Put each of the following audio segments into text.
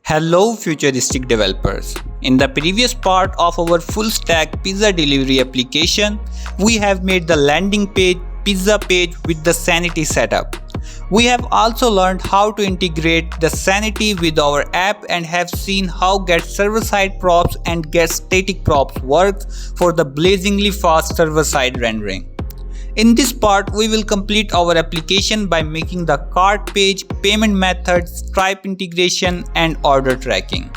Hello futuristic developers. In the previous part of our full stack pizza delivery application, we have made the landing page pizza page with the Sanity setup. We have also learned how to integrate the Sanity with our app and have seen how get server-side props and get static props works for the blazingly fast server-side rendering. In this part, we will complete our application by making the cart page, payment methods, Stripe integration and order tracking.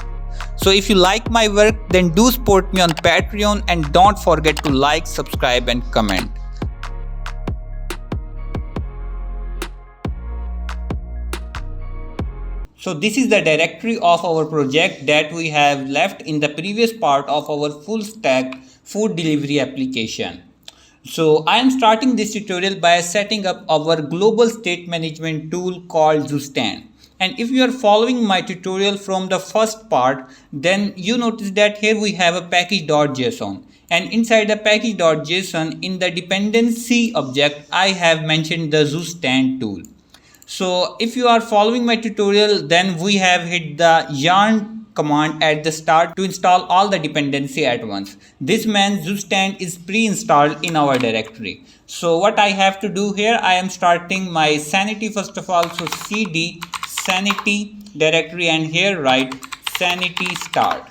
So if you like my work, then do support me on Patreon and don't forget to like, subscribe and comment. So this is the directory of our project that we have left in the previous part of our full stack food delivery application. So I am starting this tutorial by setting up our global state management tool called Zustand. And if you are following my tutorial from the first part, then you notice that here we have a package.json. And inside the package.json, in the dependency object, I have mentioned the Zustand tool. So if you are following my tutorial, then we have hit the yarn command at the start to install all the dependency at once. This means Zustand is pre-installed in our directory. So what I have to do here, I am starting my Sanity first of all. So cd Sanity directory and here write Sanity start.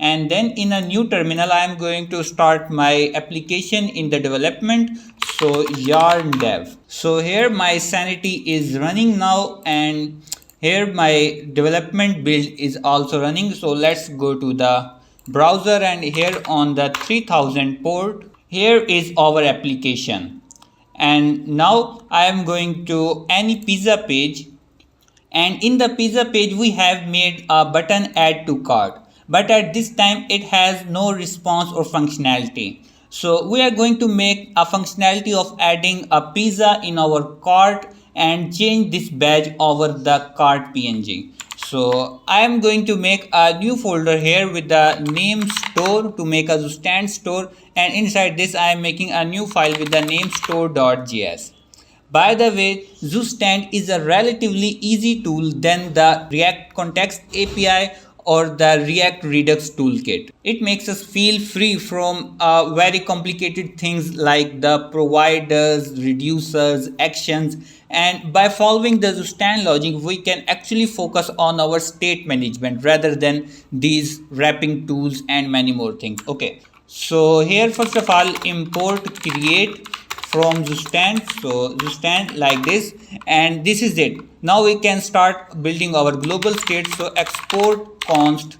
And then in a new terminal, I am going to start my application in the development. So yarn dev. So here my Sanity is running now and here my development build is also running. So let's go to the browser and here on the 3000 port, here is our application. And now I am going to any pizza page, and in the pizza page we have made a button add to cart. But at this time it has no response or functionality. So we are going to make a functionality of adding a pizza in our cart and change this badge over the cart png. So I am going to make a new folder here with the name store to make a Zustand store, and inside this I am making a new file with the name store.js. By the way, Zustand is a relatively easy tool than the React Context API or the React Redux toolkit. It makes us feel free from very complicated things like the providers, reducers, actions, and by following the Zustand logic, we can actually focus on our state management rather than these wrapping tools and many more things. Okay, so here first of all import create from Zustand. So Zustand like this, and this is it. Now we can start building our global state. So export const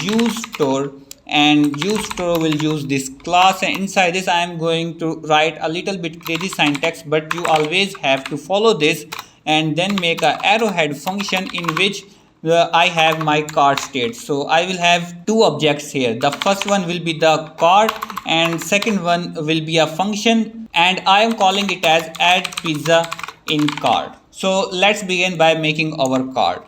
use store, and use store will use this class, and inside this I am going to write a little bit crazy syntax, but you always have to follow this, and then make a arrowhead function in which I have my cart state. So I will have two objects here. The first one will be the cart and second one will be a function, and I am calling it as add pizza in cart. So let's begin by making our cart.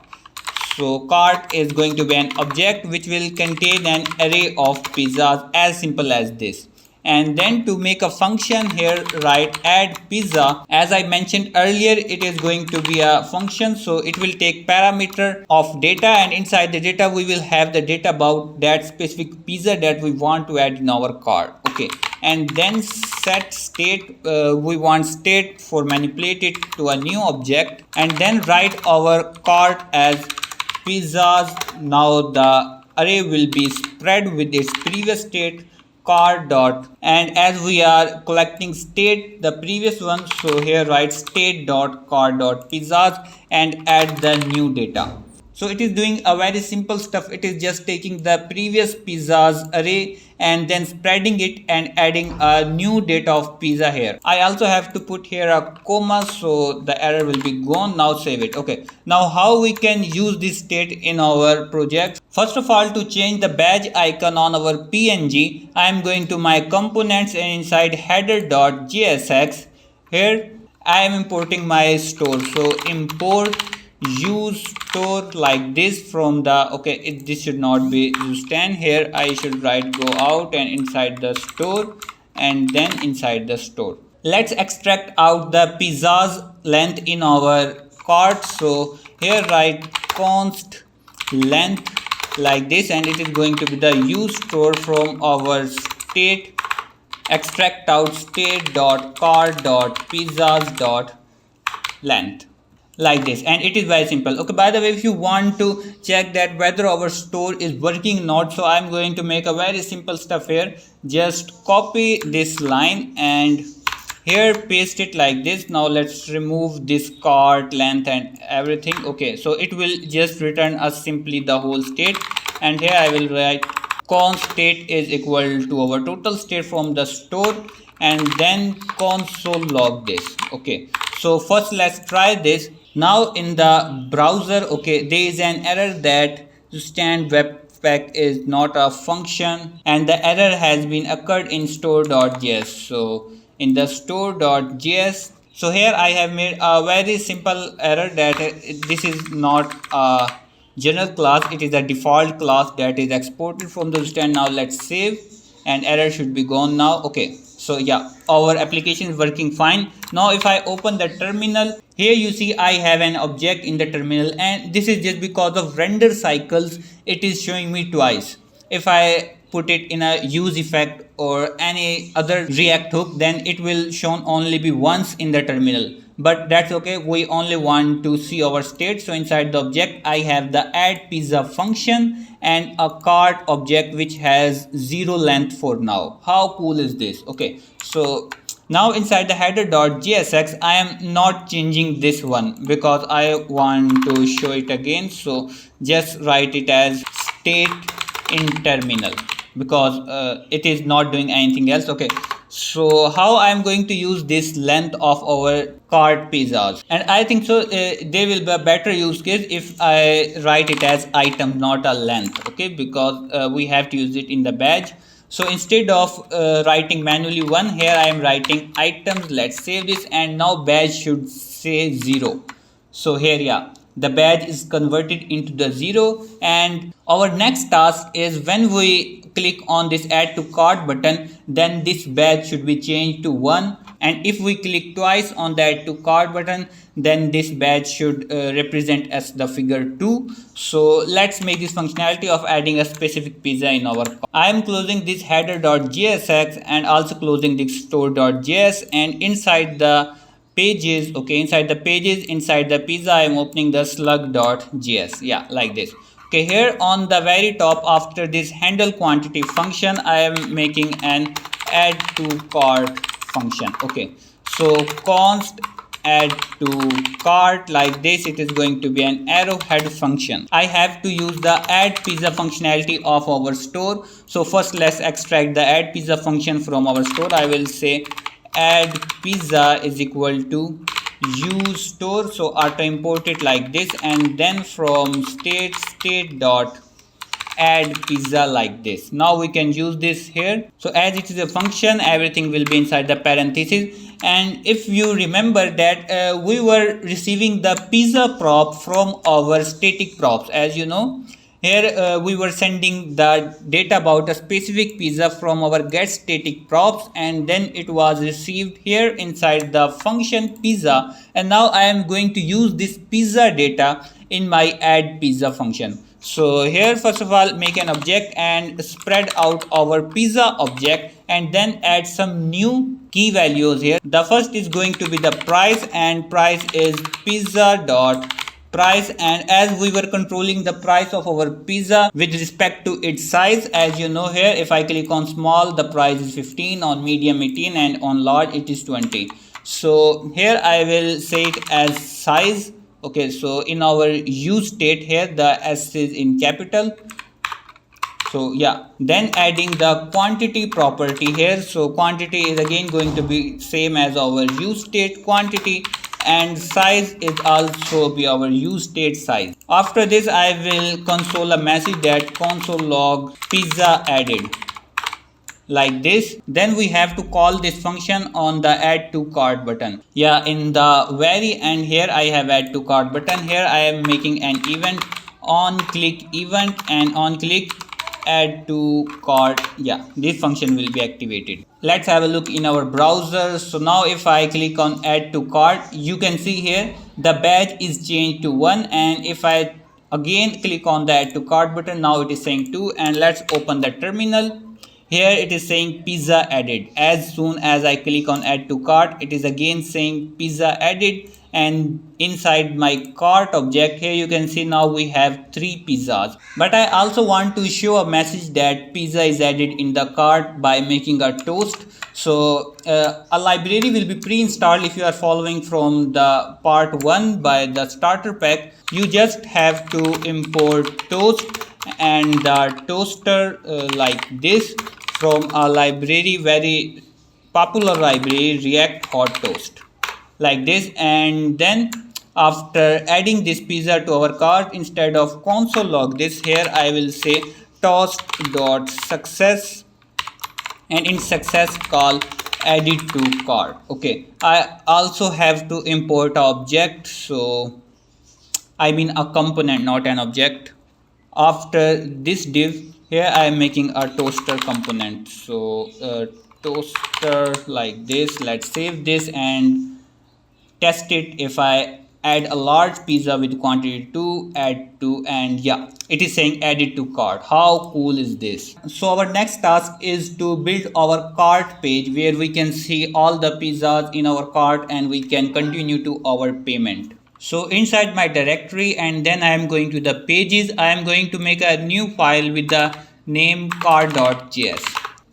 So cart is going to be an object which will contain an array of pizzas, as simple as this. And then to make a function here, write add pizza. As I mentioned earlier, it is going to be a function, so it will take parameter of data, and inside the data we will have the data about that specific pizza that we want to add in our cart. Okay, and then set state, we want state for manipulate it to a new object, and then write our cart as pizzas. Now the array will be spread with its previous state cart dot, and as we are collecting state the previous one, so here write state dot cart dot pizzas and add the new data. So it is doing a very simple stuff. It is just taking the previous pizzas array and then spreading it and adding a new data of pizza here. I also have to put here a comma, so the error will be gone. Now save it. Okay, now how we can use this state in our project? First of all, to change the badge icon on our png, I am going to my components and inside header.jsx, here I am importing my store. So import use store like this from the, okay, this should not be Zustand. Here I should write go out and inside the store, and then inside the store let's extract out the pizza's length in our cart. So here write const length like this, and it is going to be the use store from our state. Extract out state.cart.pizzas.length like this, and it is very simple. Okay, by the way, if you want to check that whether our store is working or not, so I'm going to make a very simple stuff here. Just copy this line and here paste it like this. Now let's remove this cart length and everything. Okay, so it will just return us simply the whole state, and here I will write const state is equal to our total state from the store, and then console log this. Okay, so first let's try this. Now in the browser, okay, there is an error that Zustand webpack is not a function, and the error has been occurred in store.js. So in the store.js, so here I have made a very simple error that this is not a general class, it is a default class that is exported from the Zustand. Now let's save, and error should be gone now. Okay, so yeah, our application is working fine. Now if I open the terminal, here you see I have an object in the terminal, and this is just because of render cycles it is showing me twice. If I put it in a use effect or any other React hook, then it will shown only be once in the terminal, but that's okay. We only want to see our state. So inside the object I have the add pizza function and a cart object which has 0 length for now. How cool is this? Okay, so now inside the header.jsx I am not changing this one because I want to show it again. So just write it as state in terminal because it is not doing anything else. Okay, so how I'm going to use this length of our cart pizzas, and I think so there will be a better use case if I write it as item, not a length. Okay, because we have to use it in the badge. So instead of writing manually one, here I am writing items. Let's save this, and now badge should say 0. So here, yeah, the badge is converted into the 0, and our next task is when we click on this add to cart button, then this badge should be changed to 1, and if we click twice on the add to cart button, then this badge should represent as the figure 2. So let's make this functionality of adding a specific pizza in our cart. I am closing this header.jsx and also closing this store.js, and inside the pages, okay, inside the pages, inside the pizza I am opening the slug.js, yeah, like this. Okay, here on the very top after this handle quantity function I am making an add to cart function. Okay, so const add to cart like this, it is going to be an arrowhead function. I have to use the add pizza functionality of our store. So first let's extract the add pizza function from our store. I will say add pizza is equal to use store, so auto import it like this, and then from state dot add pizza like this. Now we can use this here. So as it is a function, everything will be inside the parentheses, and if you remember that we were receiving the pizza prop from our static props. As you know, here we were sending the data about a specific pizza from our get static props, and then it was received here inside the function pizza, and now I am going to use this pizza data in my add pizza function. So here first of all make an object and spread out our pizza object, and then add some new key values here. The first is going to be the price, and price is pizza dot price, and as we were controlling the price of our pizza with respect to its size, as you know, here if I click on small the price is 15, on medium 18, and on large it is 20. So here I will say it as size. Okay, so in our use state here the S is in capital. So yeah, then adding the quantity property here. So quantity is again going to be same as our use state quantity, and size is also be our use state size. After this I will console a message that console log pizza added like this. Then we have to call this function on the add to cart button. Yeah, in the very end here I have add to cart button. Here I am making an event on click event, and on click add to cart, yeah, this function will be activated. Let's have a look in our browser. So now if I click on add to cart, you can see here the badge is changed to 1, and if I Again click on the add to cart button. Now it is saying 2, and let's open the terminal. Here it is saying pizza added. As soon as I click on add to cart, it is again saying pizza added, and inside my cart object here you can see now we have 3 pizzas. But I also want to show a message that pizza is added in the cart by making a toast. So a library will be pre-installed if you are following from the part 1 by the starter pack. You just have to import toast and the toaster like this from a library, very popular library, React Hot Toast, like this. And then after adding this pizza to our cart, instead of console log this, here I will say toast.success, and in success call added to cart. Okay, I also have to import object, so I mean a component, not an object. After this div, here I am making a toaster component. So toaster like this. Let's save this and test it. If I add a large pizza with quantity 2, add 2, and yeah, it is saying added to cart. How cool is this? So our next task is to build our cart page where we can see all the pizzas in our cart and we can continue to our payment. So inside my directory, and then I am going to the pages, I am going to make a new file with the name cart.js.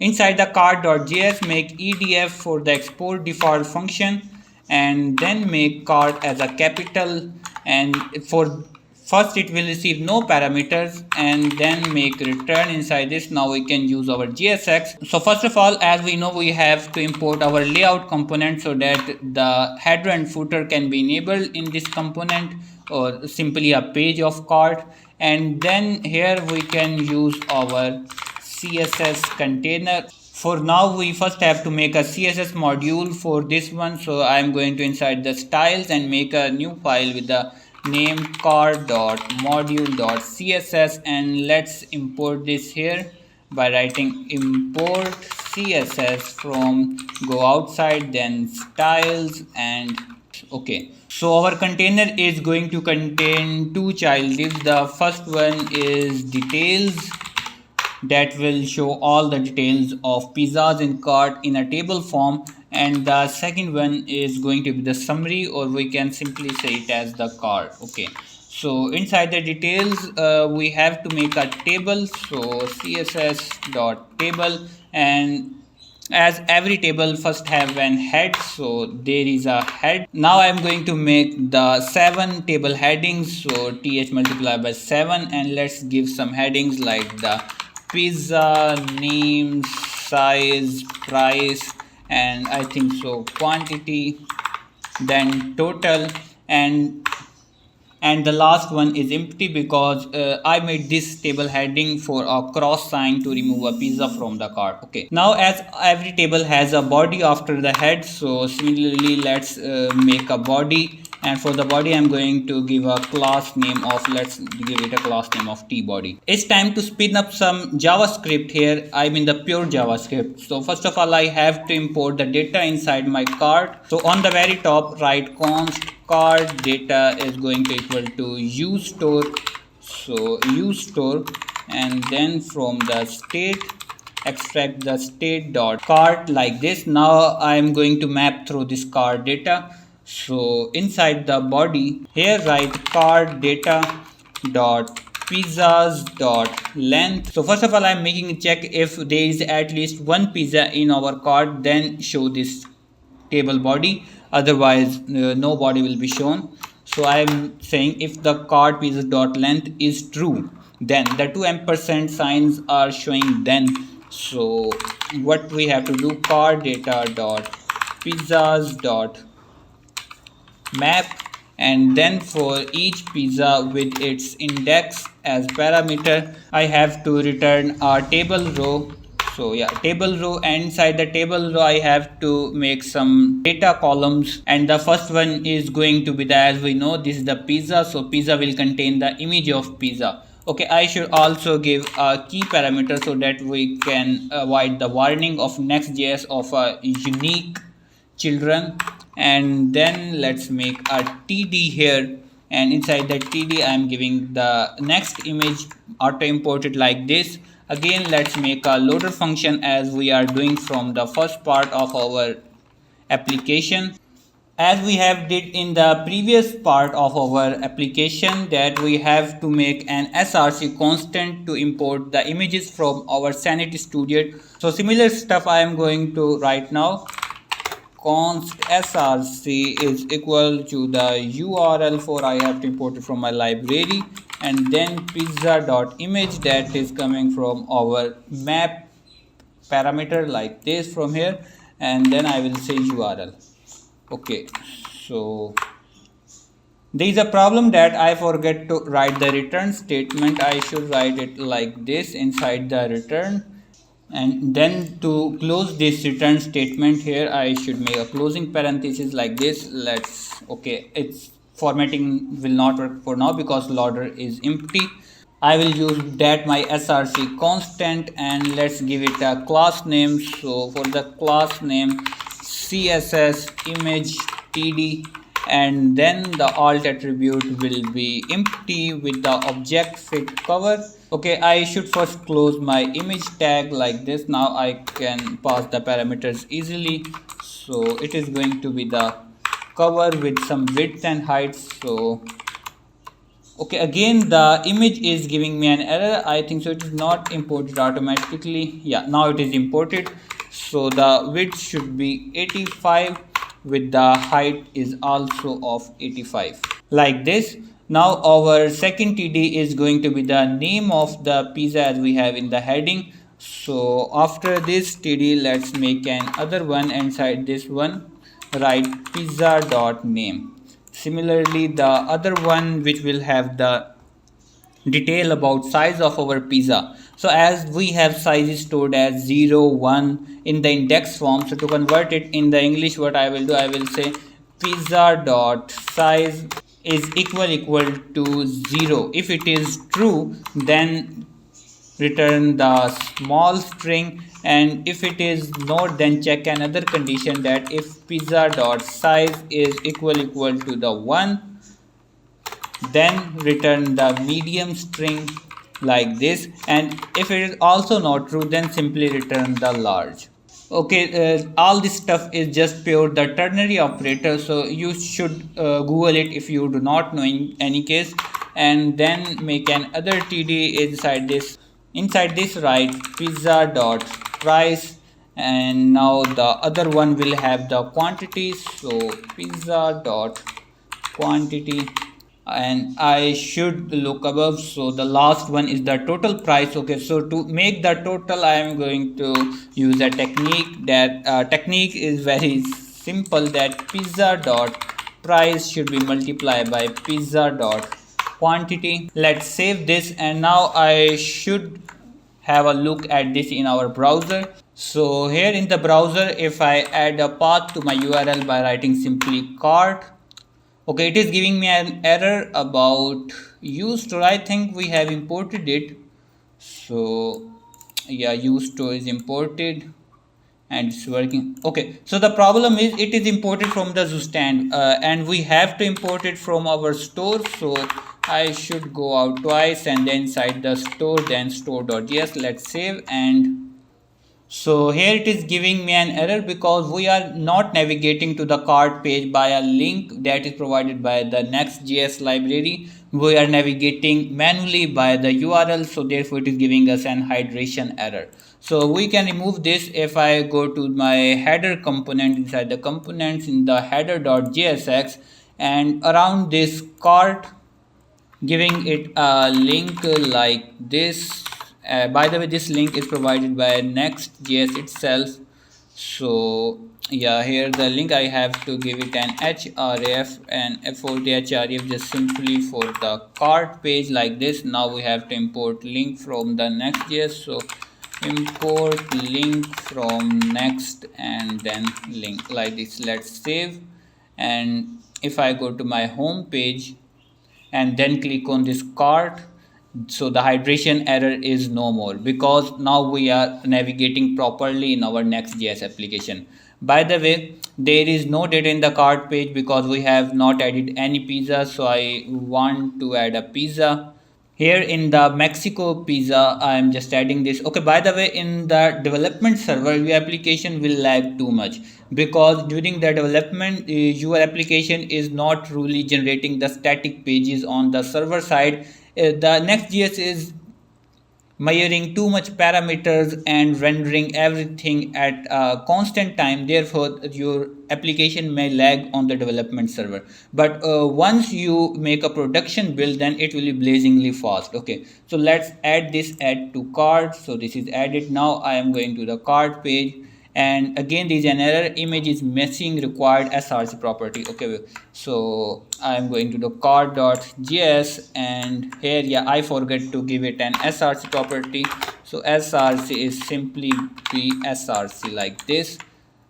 Inside the cart.js, make edf for the export default function, and then make cart as a capital, and for first it will receive no parameters, and then make return inside this. Now we can use our JSX. So first of all, as we know, we have to import our layout component so that the header and footer can be enabled in this component, or simply a page of cart. And then here we can use our CSS container. For now, we first have to make a CSS module for this one. So I am going to inside the styles and make a new file with the name cart.module.css, and let's import this here by writing import CSS from go outside, then styles, and okay. So our container is going to contain 2 child divs. The first one is details, that will show all the details of pizzas in cart in a table form, and the second one is going to be the summary, or we can simply say it as the cart. Okay, so inside the details we have to make a table, so css.table, and as every table first have an head, so there is a head. Now I am going to make the 7 table headings, so th multiplied by 7, and let's give some headings like the pizza, name, size, price, and I think so quantity, then total, and the last one is empty because I made this table heading for a cross sign to remove a pizza from the cart. Okay, now as every table has a body after the head, so similarly let's make a body, and for the body I'm going to give a class name of, let's give it a class name of tbody. It's time to spin up some JavaScript here, I mean the pure JavaScript. So first of all I have to import the data inside my cart. So on the very top write const cart data is going to equal to uStore, so uStore, and then from the state extract the state dot cart like this. Now I am going to map through this cart data. So inside the body here write cart data dot pizzas dot length. So first of all I am making a check if there is at least one pizza in our cart, then show this table body, otherwise no body will be shown. So I am saying if the cart pieces dot length is true, then the 2 ampersand signs are showing then. So what we have to do, cart data dot pizzas dot map, and then for each pizza with its index as parameter I have to return a table row. So yeah, table row, and inside the table row I have to make some data columns, and the first one is going to be the, as we know this is the pizza, so pizza will contain the image of pizza. Okay, I should also give a key parameter so that we can avoid the warning of Next.js of a unique children. And then let's make a td here and inside the td I am giving the next image auto imported like this. Again, let's make a loader function as we are doing from the first part of our application. As we have did in the previous part of our application, that we have to make an src constant to import the images from our Sanity Studio. So similar stuff I am going to write now. Const src is equal to the url for I have to import it from my library, and then pizza.image that is coming from our map parameter like this from here, and then I will say url. Okay, so there is a problem that I forget to write the return statement. I should write it like this inside the return, and then to close this return statement here I should make a closing parenthesis like this. Let's okay, it's formatting will not work for now because loader is empty. I will use that my src constant, and let's give it a class name. So for the class name css image td, and then the alt attribute will be empty with the object fit cover. Okay, I should first close my image tag like this. Now I can pass the parameters easily. So it is going to be the cover with some width and height. So okay, again the image is giving me an error. I think so it is not imported automatically. Yeah, now it is imported. So the width should be 85 with the height is also of 85 like this. Now our second td is going to be the name of the pizza as we have in the heading. So after this td, let's make an other one. Inside this one write pizza.name. Similarly, the other one which will have the detail about size of our pizza. So as we have size stored as 0, 1 in the index form, so to convert it in the English, what I will do, I will say pizza dot size is equal to 0. If it is true, then return the small string, and if it is not, then check another condition that if pizza dot size is equal to the 1, then return the medium string like this, and if it is also not true, then simply return the large. Okay, all this stuff is just pure the ternary operator, so you should google it if you do not know in any case. And then make an other td inside this write pizza dot price, and now the other one will have the quantity. So pizza dot quantity, and I should look above. So the last one is the total price. Okay, so to make the total I am going to use a technique. That technique is very simple, that pizza dot price should be multiplied by pizza dot quantity. Let's save this, and now I should have a look at this in our browser. So here in the browser, if I add a path to my URL by writing simply cart, okay, it is giving me an error about uStore. I think we have imported it. So yeah, uStore is imported and it's working. Okay, so the problem is it is imported from the Zustand, and we have to import it from our store. So I should go out twice and then inside the store, then store.js. Let's save, and so here it is giving me an error because we are not navigating to the cart page by a link that is provided by the Next.js library. We are navigating manually by the URL, so therefore it is giving us an hydration error. So we can remove this if I go to my header component. Inside the components in the header.jsx, and around this cart, giving it a link like this. By the way, this link is provided by Next.js itself. So yeah, here the link I have to give it an href, and for the href just simply for the cart page like this. Now we have to import link from the Next.js. So import link from Next and then link like this. Let's save, and if I go to my home page and then click on this cart, so the hydration error is no more because now we are navigating properly in our Next.js application. By the way, there is no data in the cart page because we have not added any pizza, so I want to add a pizza. Here in the Mexico pizza, I am just adding this. Okay, by the way, in the development server, your application will lag too much because during the development, your application is not really generating the static pages on the server side. The Next.js is measuring too much parameters and rendering everything at a constant time, therefore your application may lag on the development server. But once you make a production build, then it will be blazingly fast. Okay, so let's add this add to cart. So this is added. Now I am going to the cart page, and again there is an error, image is missing required src property. Okay, so I am going to the cart.js, and here, yeah, I forget to give it an src property. So src is simply be src like this.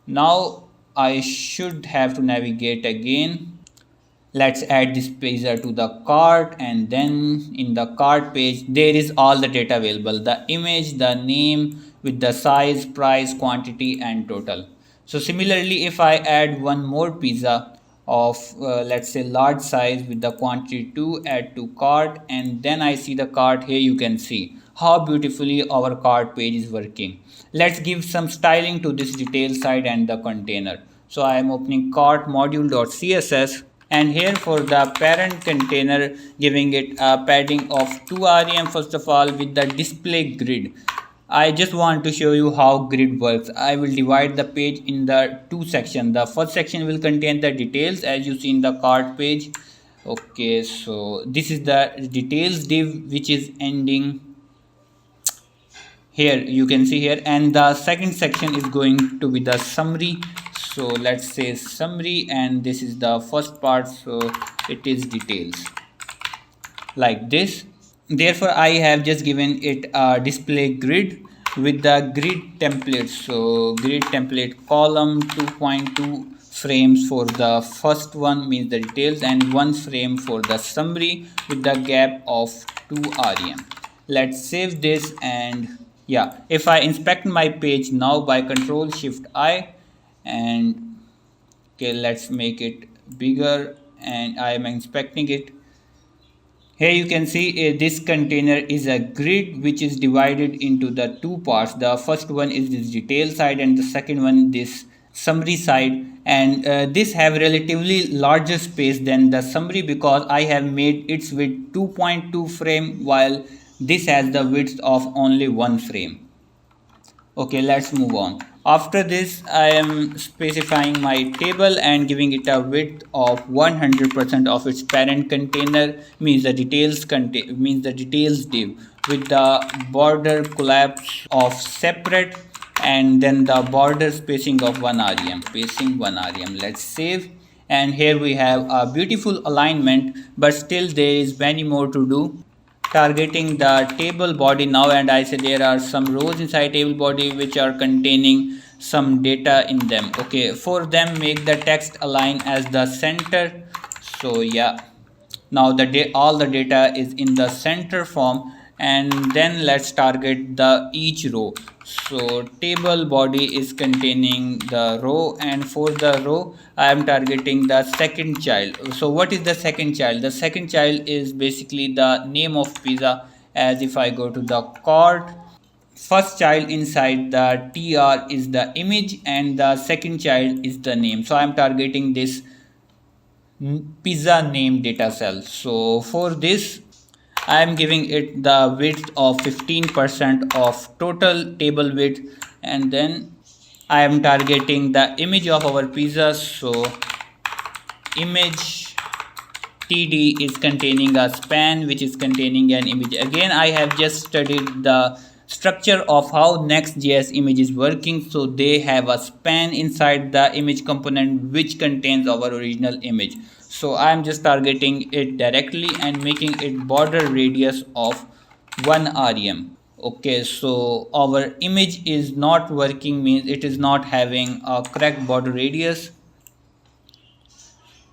Now I should have to navigate again. Let's add this pizza to the cart, and then in the cart page there is all the data available, the image, the name with the size, price, quantity and total. So similarly, if I add one more pizza of let's say large size with the quantity 2, add to cart, and then I see the cart. Here you can see how beautifully our cart page is working. Let's give some styling to this detail side and the container. So I am opening cart module.css, and here for the parent container, giving it a padding of 2 rem first of all with the display grid. I just want to show you how grid works. I will divide the page in the two sections. The first section will contain the details as you see in the cart page. Okay, so this is the details div which is ending here, you can see here, and the second section is going to be the summary. So let's say summary, and this is the first part, so it is details like this. Therefore I have just given it a display grid with the grid template. So grid template column 2.2 frames for the first one, means the details, and 1 frame for the summary with the gap of 2 rem. Let's save this, and yeah, if I inspect my page now by Control Shift I, and okay, let's make it bigger, and I am inspecting it. Here you can see this container is a grid which is divided into the two parts. The first one is this detail side, and the second one this summary side, and this have relatively larger space than the summary because I have made its width 2.2 frame while this has the width of only 1 frame. Okay, let's move on. After this, I am specifying my table and giving it a width of 100% of its parent container, means the details div with the border collapse of separate, and then the border spacing of 1 rem, spacing 1 rem. Let's save, and here we have a beautiful alignment, but still there is many more to do. Targeting the table body now, and I say there are some rows inside table body which are containing some data in them. Okay, for them make the text align as the center. So yeah, now all the data is in the center form, and then let's target the each row. So table body is containing the row, and for the row I am targeting the second child. So what is the second child? The second child is basically the name of pizza, as if I go to the cart, first child inside the tr is the image and the second child is the name. So I am targeting this pizza name data cell. So for this I am giving it the width of 15% of total table width, and then I am targeting the image of our pizza. So image td is containing a span which is containing an image. Again, I have just studied the structure of how Next.js image is working. So they have a span inside the image component which contains our original image. So I am just targeting it directly and making it border radius of 1 rem. Okay, so our image is not working, means it is not having a correct border radius.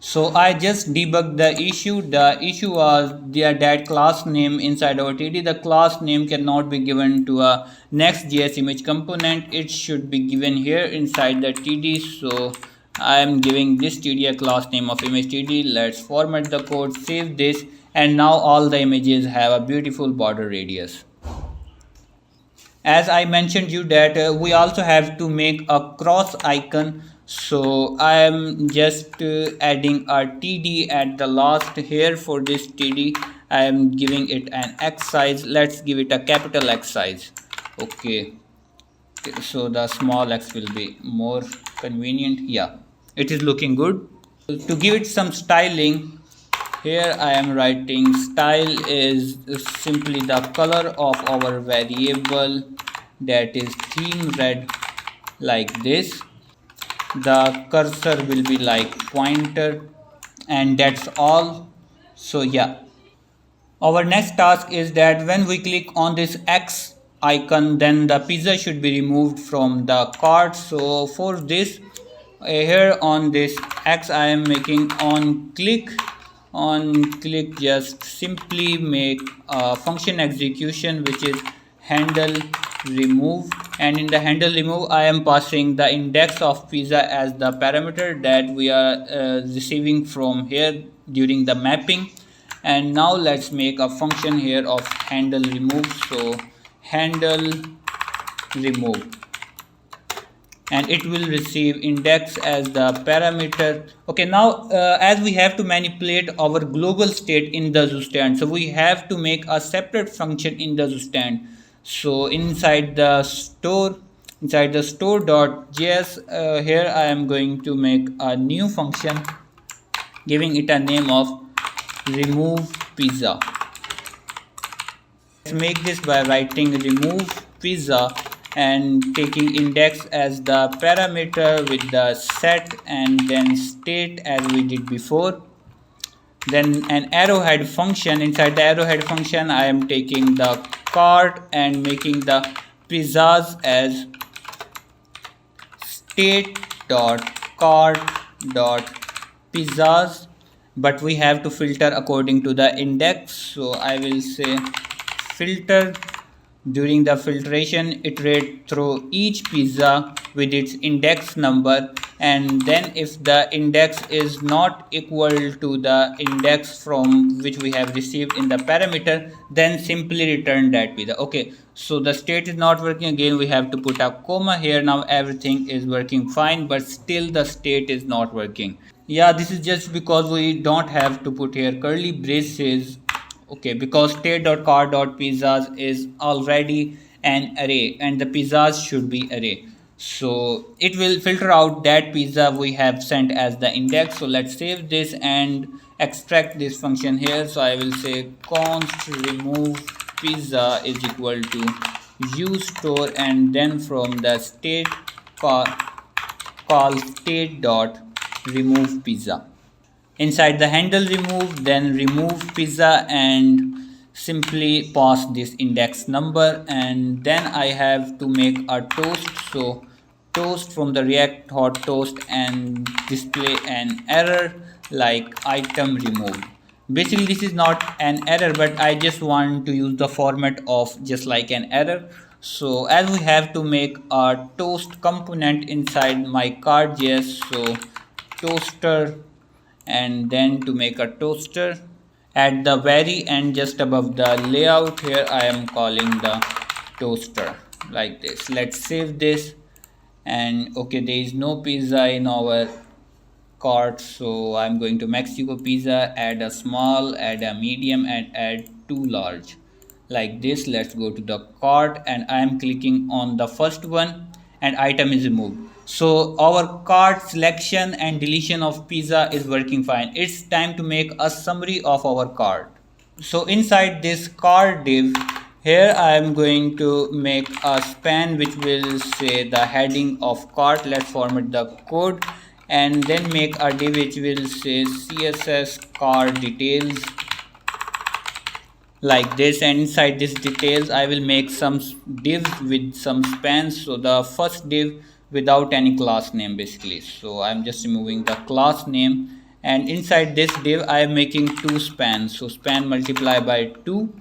So I just debugged the issue. The issue was that class name inside our TD. The class name cannot be given to a Next.js image component. It should be given here inside the TD. So I am giving this TD a class name of image TD. Let's format the code, save this, and now all the images have a beautiful border radius. As I mentioned you that we also have to make a cross icon. So I am just adding a TD at the last here. For this TD I am giving it an X size. Let's give it a capital X size. Okay, so the small x will be more convenient. Yeah, it is looking good. To give it some styling, here I am writing style is simply the color of our variable, that is theme red, like this. The cursor will be like pointer, and that's all. So yeah, our next task is that when we click on this X icon, then the pizza should be removed from the cart. So for this, here on this X I am making on click. Just simply make a function execution which is handle remove, and in the handle remove I am passing the index of pizza as the parameter that we are receiving from here during the mapping. And now let's make a function here of handle remove. So handle remove, and it will receive index as the parameter. Okay, now as we have to manipulate our global state in the Zustand, so we have to make a separate function in the Zustand. So inside the store.js, here I am going to make a new function, giving it a name of remove pizza. Let's make this by writing remove pizza and taking index as the parameter with the set and then state as we did before. Then an arrowhead function. Inside the arrowhead function I am taking the cart and making the pizzas as state.cart.pizzas, but we have to filter according to the index. So I will say filter. During the filtration, iterate through each pizza with its index number, and then if the index is not equal to the index from which we have received in the parameter, then simply return that pizza. Okay, so the state is not working. Again we have to put a comma here. Now everything is working fine, but still the state is not working. Yeah, this is just because we don't have to put here curly braces. Okay, because state.cart.pizzas is already an array and the pizzas should be array, so it will filter out that pizza we have sent as the index. So let's save this and extract this function here. So I will say const remove pizza is equal to useStore, and then from the state call state.remove pizza. Inside the handle remove, then remove pizza and simply pass this index number, and then I have to make a toast. So toast from the React hot toast and display an error like item removed. Basically this is not an error, but I just want to use the format of just like an error. So as we have to make a toast component inside my card.js, so toaster, and then to make a toaster at the very end just above the layout, here I am calling the toaster like this. Let's save this, and okay, there is no pizza in our cart, so I'm going to Mexico pizza, add a small, add a medium, and add 2 large like this. Let's go to the cart and I am clicking on the first one and item is removed. So our cart selection and deletion of pizza is working fine. It's time to make a summary of our cart. So inside this cart div, here I am going to make a span which will say the heading of cart. Let's format the code and then make a div which will say CSS cart details like this, and inside this details I will make some divs with some spans. So the first div without any class name basically, so I'm just removing the class name, and inside this div I am making 2 spans. So span multiply by 2,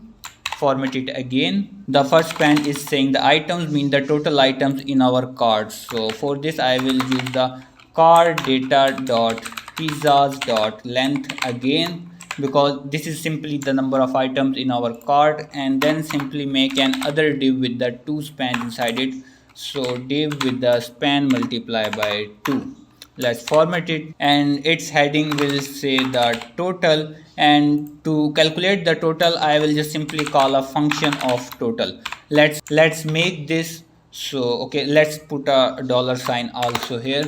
format it again. The first span is saying the items mean the total items in our cart. So for this I will use the cart data dot pizzas dot length again, because this is simply the number of items in our cart, and then simply make an other div with the 2 spans inside it. So div with the span multiply by 2. Let's format it, and its heading will say the total, and to calculate the total I will just simply call a function of total. Let's make this. So okay, let's put a dollar sign also here.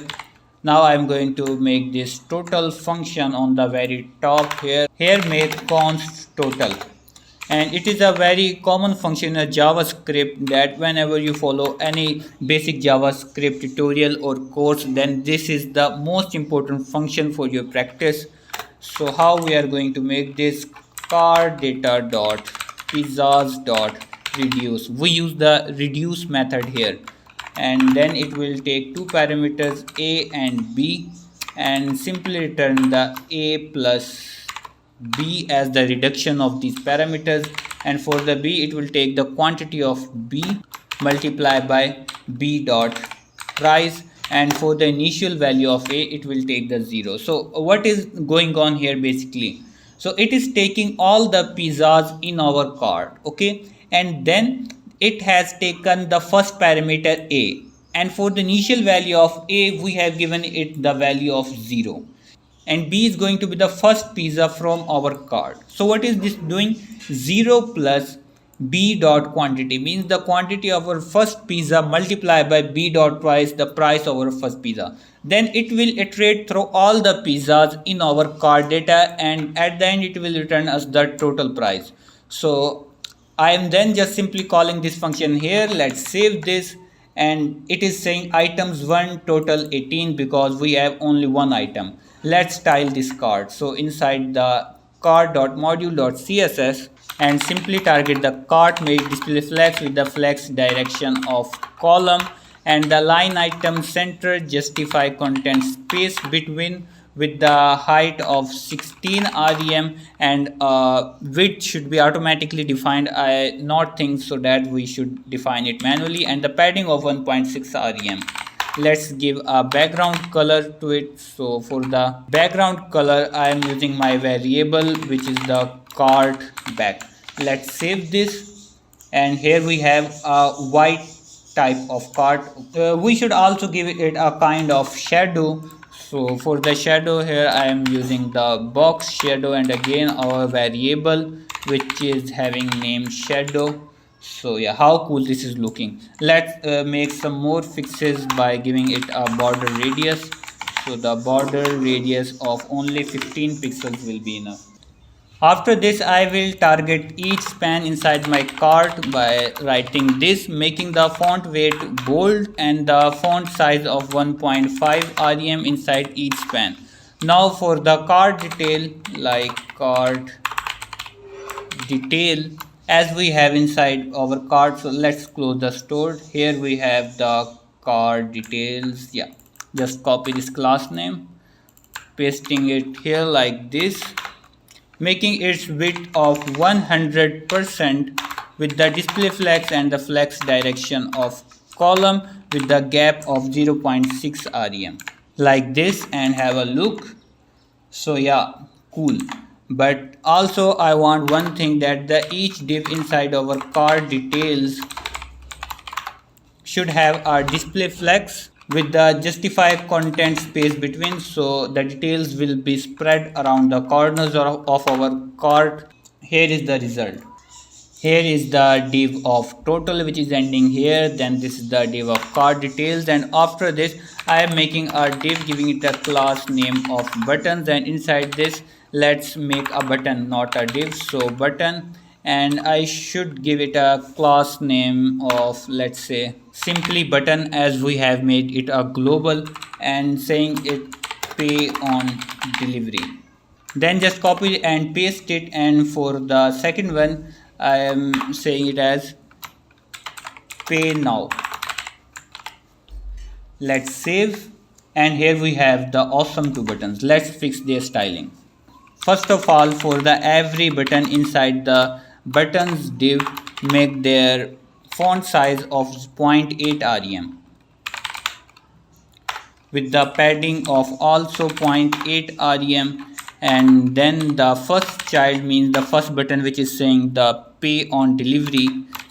Now I'm going to make this total function on the very top here. Here make const total, and it is a very common function in JavaScript that whenever you follow any basic JavaScript tutorial or course, then this is the most important function for your practice. So how we are going to make this? Car data dot pizzas dot reduce. We use the reduce method here, and then it will take two parameters a and b, and simply return the a plus b as the reduction of these parameters, and for the b it will take the quantity of b multiply by b dot price, and for the initial value of a it will take the 0. So what is going on here basically? So it is taking all the pizzas in our cart, okay, and then it has taken the first parameter a, and for the initial value of a we have given it the value of 0, and b is going to be the first pizza from our cart. So what is this doing? 0 plus b dot quantity means the quantity of our first pizza multiplied by b dot price, the price of our first pizza. Then it will iterate through all the pizzas in our cart data, and at the end it will return us the total price. So I am then just simply calling this function here. Let's save this, and it is saying items 1 total 18 because we have only one item. Let's style this card. So inside the card.module.css, and simply target the cart, make display flex with the flex direction of column, and the line item center justify content space between with the height of 16 rem, and width should be automatically defined. I not think so that we should define it manually, and the padding of 1.6 rem. Let's give a background color to it. So for the background color I am using my variable which is the cart back. Let's save this, and here we have a white type of cart. We should also give it a kind of shadow. So for the shadow here I am using the box shadow, and again our variable which is having name shadow. So yeah, how cool this is looking. Let's make some more fixes by giving it a border radius. So the border radius of only 15 pixels will be enough. After this I will target each span inside my cart by writing this, making the font weight bold and the font size of 1.5 rem inside each span. Now for the cart detail, like cart detail as we have inside our cart. So let's close the store. Here we have the cart details. Yeah, just copy this class name, pasting it here like this, making its width of 100% with the display flex and the flex direction of column with the gap of 0.6 rem like this, and have a look. So yeah, cool. But also I want one thing, that the each div inside our cart details should have a display flex with the justify content space between, so the details will be spread around the corners of our cart. Here is the result. Here is the div of total which is ending here, then this is the div of cart details, and after this I am making a div giving it a class name of buttons, and inside this let's make a button, not a div, so button, and I should give it a class name of, let's say, simply button, as we have made it a global, and saying it pay on delivery. Then just copy and paste it, and for the second one I am saying it as pay now. Let's save, And here we have the awesome two buttons. Let's fix their styling. First of all, for the every button inside the buttons div, make their font size of 0.8 rem with the padding of also 0.8 rem, and then the first child means the first button which is saying the pay on delivery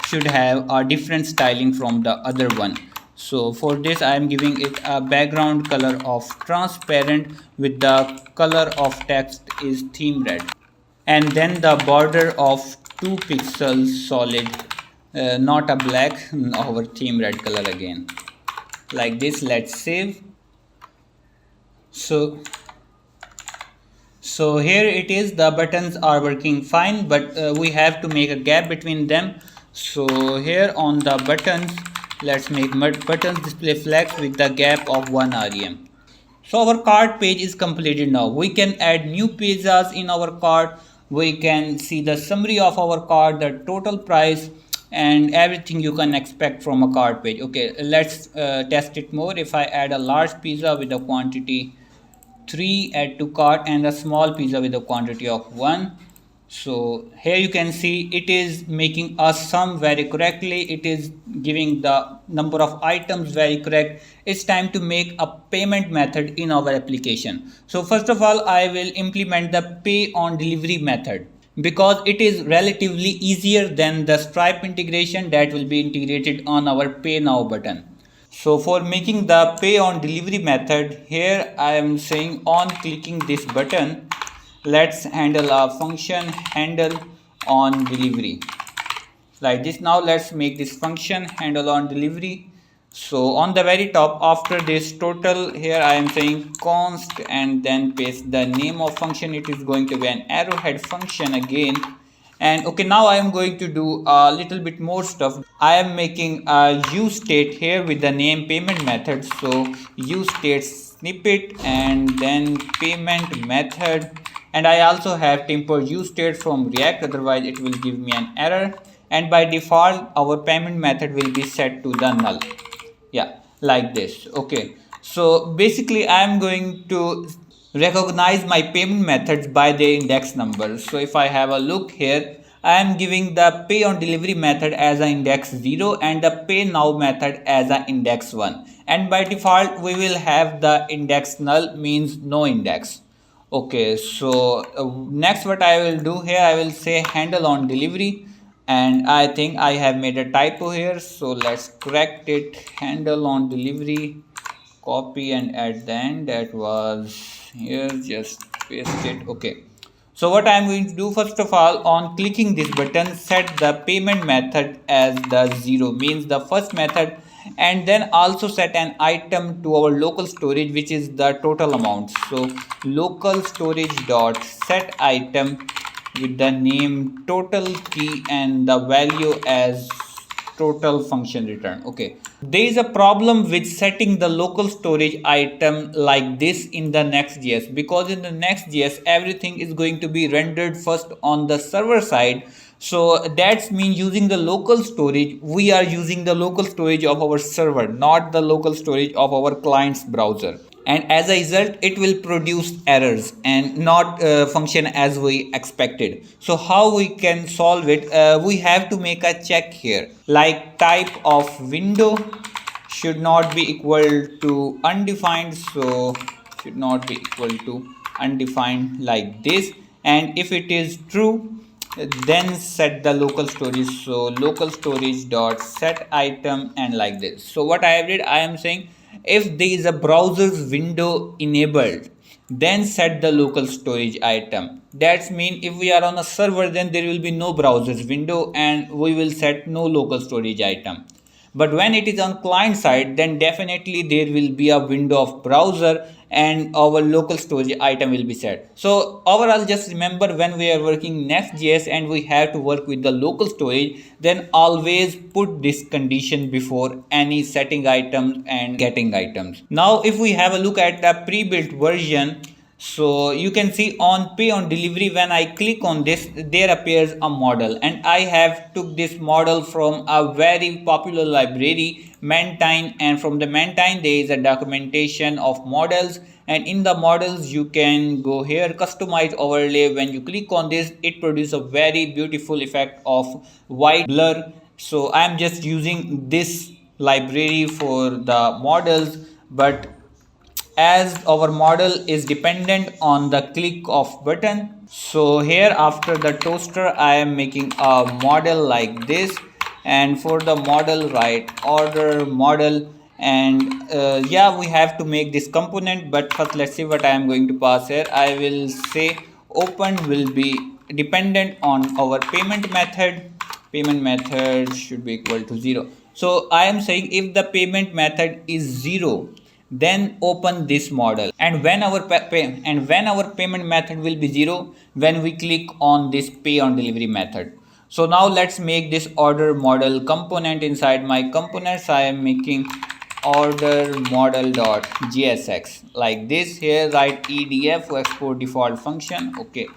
should have a different styling from the other one. So for this I am giving it a background color of transparent with the color of text is theme red, and then the border of 2 pixels solid, not a black, our theme red color again, like this. Let's save. So here it is, the buttons are working fine, but we have to make a gap between them. So here on the buttons, let's make buttons display flex with the gap of 1 rem. So our cart page is completed now. We can add new pages in our cart. We can see the summary of our cart, the total price, and everything you can expect from a cart page. Okay, let's test it more. If I add a large pizza with a quantity 3, add to cart, and a small pizza with a quantity of 1. So here you can see it is making a sum very correctly. It is giving the number of items very correct. It's time to make a payment method in our application. So first of all, I will implement the pay on delivery method because it is relatively easier than the Stripe integration that will be integrated on our pay now button. So for making the pay on delivery method, here I am saying on clicking this button, let's handle a function handle on delivery like this. Now let's make this function handle on delivery. So on the very top after this total, here I am saying const and then paste the name of function. It is going to be an arrowhead function again. And okay, now I am going to do a little bit more stuff. I am making a use state here with the name payment method. So use state snippet and then payment method. And I also have to import use state from React, otherwise it will give me an error. And by default our payment method will be set to the null. Yeah, like this. Okay, so basically I am going to recognize my payment methods by their index number. So if I have a look here, I am giving the pay on delivery method as an index 0 and the pay now method as an index 1. And by default we will have the index null, means no index. Okay, so next what I will do here, I will say handle on delivery, and I think I have made a typo here, so let's correct it. Handle on delivery, copy and add the end, that was here, just paste it. Okay, so what I am going to do, first of all, on clicking this button, set the payment method as the 0, means the first method, and then also set an item to our local storage which is the total amount. So local storage dot set item with the name total key and the value as total function return. Okay, there is a problem with setting the local storage item like this in the Next.js, because in the Next.js everything is going to be rendered first on the server side. So that's mean using the local storage, we are using the local storage of our server, not the local storage of our client's browser, and as a result it will produce errors and not function as we expected. So how we can solve it? We have to make a check here, like type of window should not be equal to undefined, so should not be equal to undefined like this, and if it is true then set the local storage. So local storage dot set item and like this. So what I did, I am saying if there is a browser's window enabled, then set the local storage item. That's mean if we are on a server, then there will be no browser's window and we will set no local storage item. But when it is on client side, then definitely there will be a window of browser and our local storage item will be set. So overall, just remember, when we are working Next.js and we have to work with the local storage, then always put this condition before any setting items and getting items. Now if we have a look at the pre-built version, so you can see on pay on delivery, when I click on this, there appears a model, and I have took this model from a very popular library maintain, and from the maintain there is a documentation of models, and in the models you can go here customize overlay. When you click on this, it produces a very beautiful effect of white blur. So I am just using this library for the models, but as our model is dependent on the click of button, so here after the toaster I am making a model like this, and for the model write order model, and yeah, we have to make this component. But first let's see what I am going to pass here. I will say open will be dependent on our payment method. Payment method should be equal to 0. So I am saying if the payment method is 0, then open this model, and when our payment method will be 0 when we click on this pay on delivery method. So now let's make this order model component. Inside my components I am making order model dot jsx like this. Here write edf for export default function. Okay,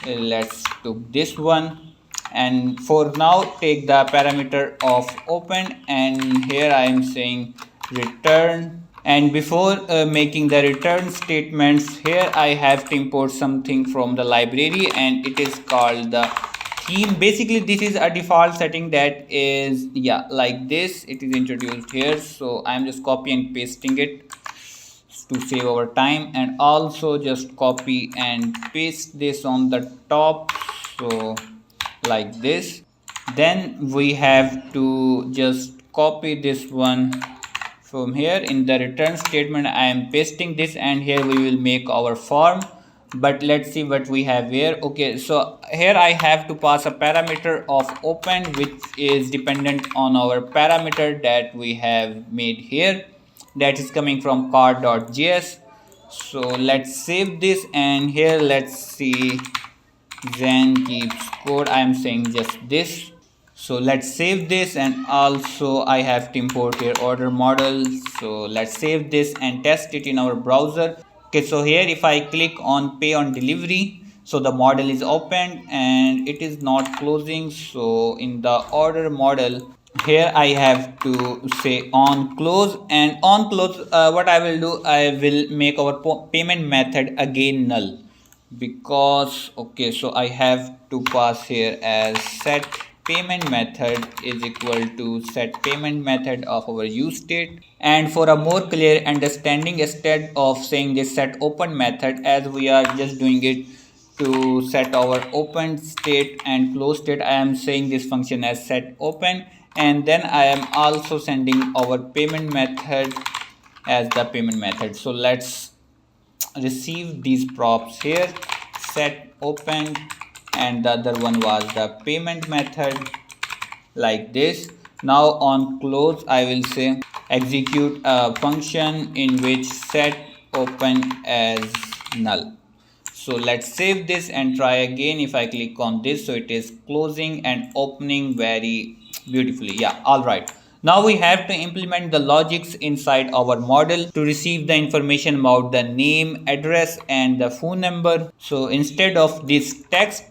let's took this one, and for now take the parameter of open, and here I am saying return. And before making the return statements, here I have to import something from the library, and it is called the theme. Basically this is a default setting that is, yeah, like this. It is introduced here, so I am just copy and pasting it to save our time, and also just copy and paste this on the top, so like this. Then we have to just copy this one from here. In the return statement I am pasting this, and here we will make our form. But let's see what we have here. Okay, so here I have to pass a parameter of open, which is dependent on our parameter that we have made here, that is coming from card.js. so let's save this, and here let's see ZAINKEEPSCODE. I am saying just this. So let's save this, and also I have to import here order model. So let's save this and test it in our browser. Okay, so here if I click on pay on delivery, so the model is opened and it is not closing. So in the order model, here I have to say on close, and on close what I will do, I will make our payment method again null, because okay, so I have to pass here as set payment method is equal to set payment method of our use state. And for a more clear understanding, instead of saying this set open method, as we are just doing it to set our open state and close state, I am saying this function as set open, and then I am also sending our payment method as the payment method. So let's receive these props here, set open, and the other one was the payment method like this. Now on close I will say execute a function in which set open as null. So let's save this and try again. If I click on this, so it is closing and opening very beautifully. Yeah, all right. Now we have to implement the logics inside our model to receive the information about the name, address, and the phone number. So instead of this text,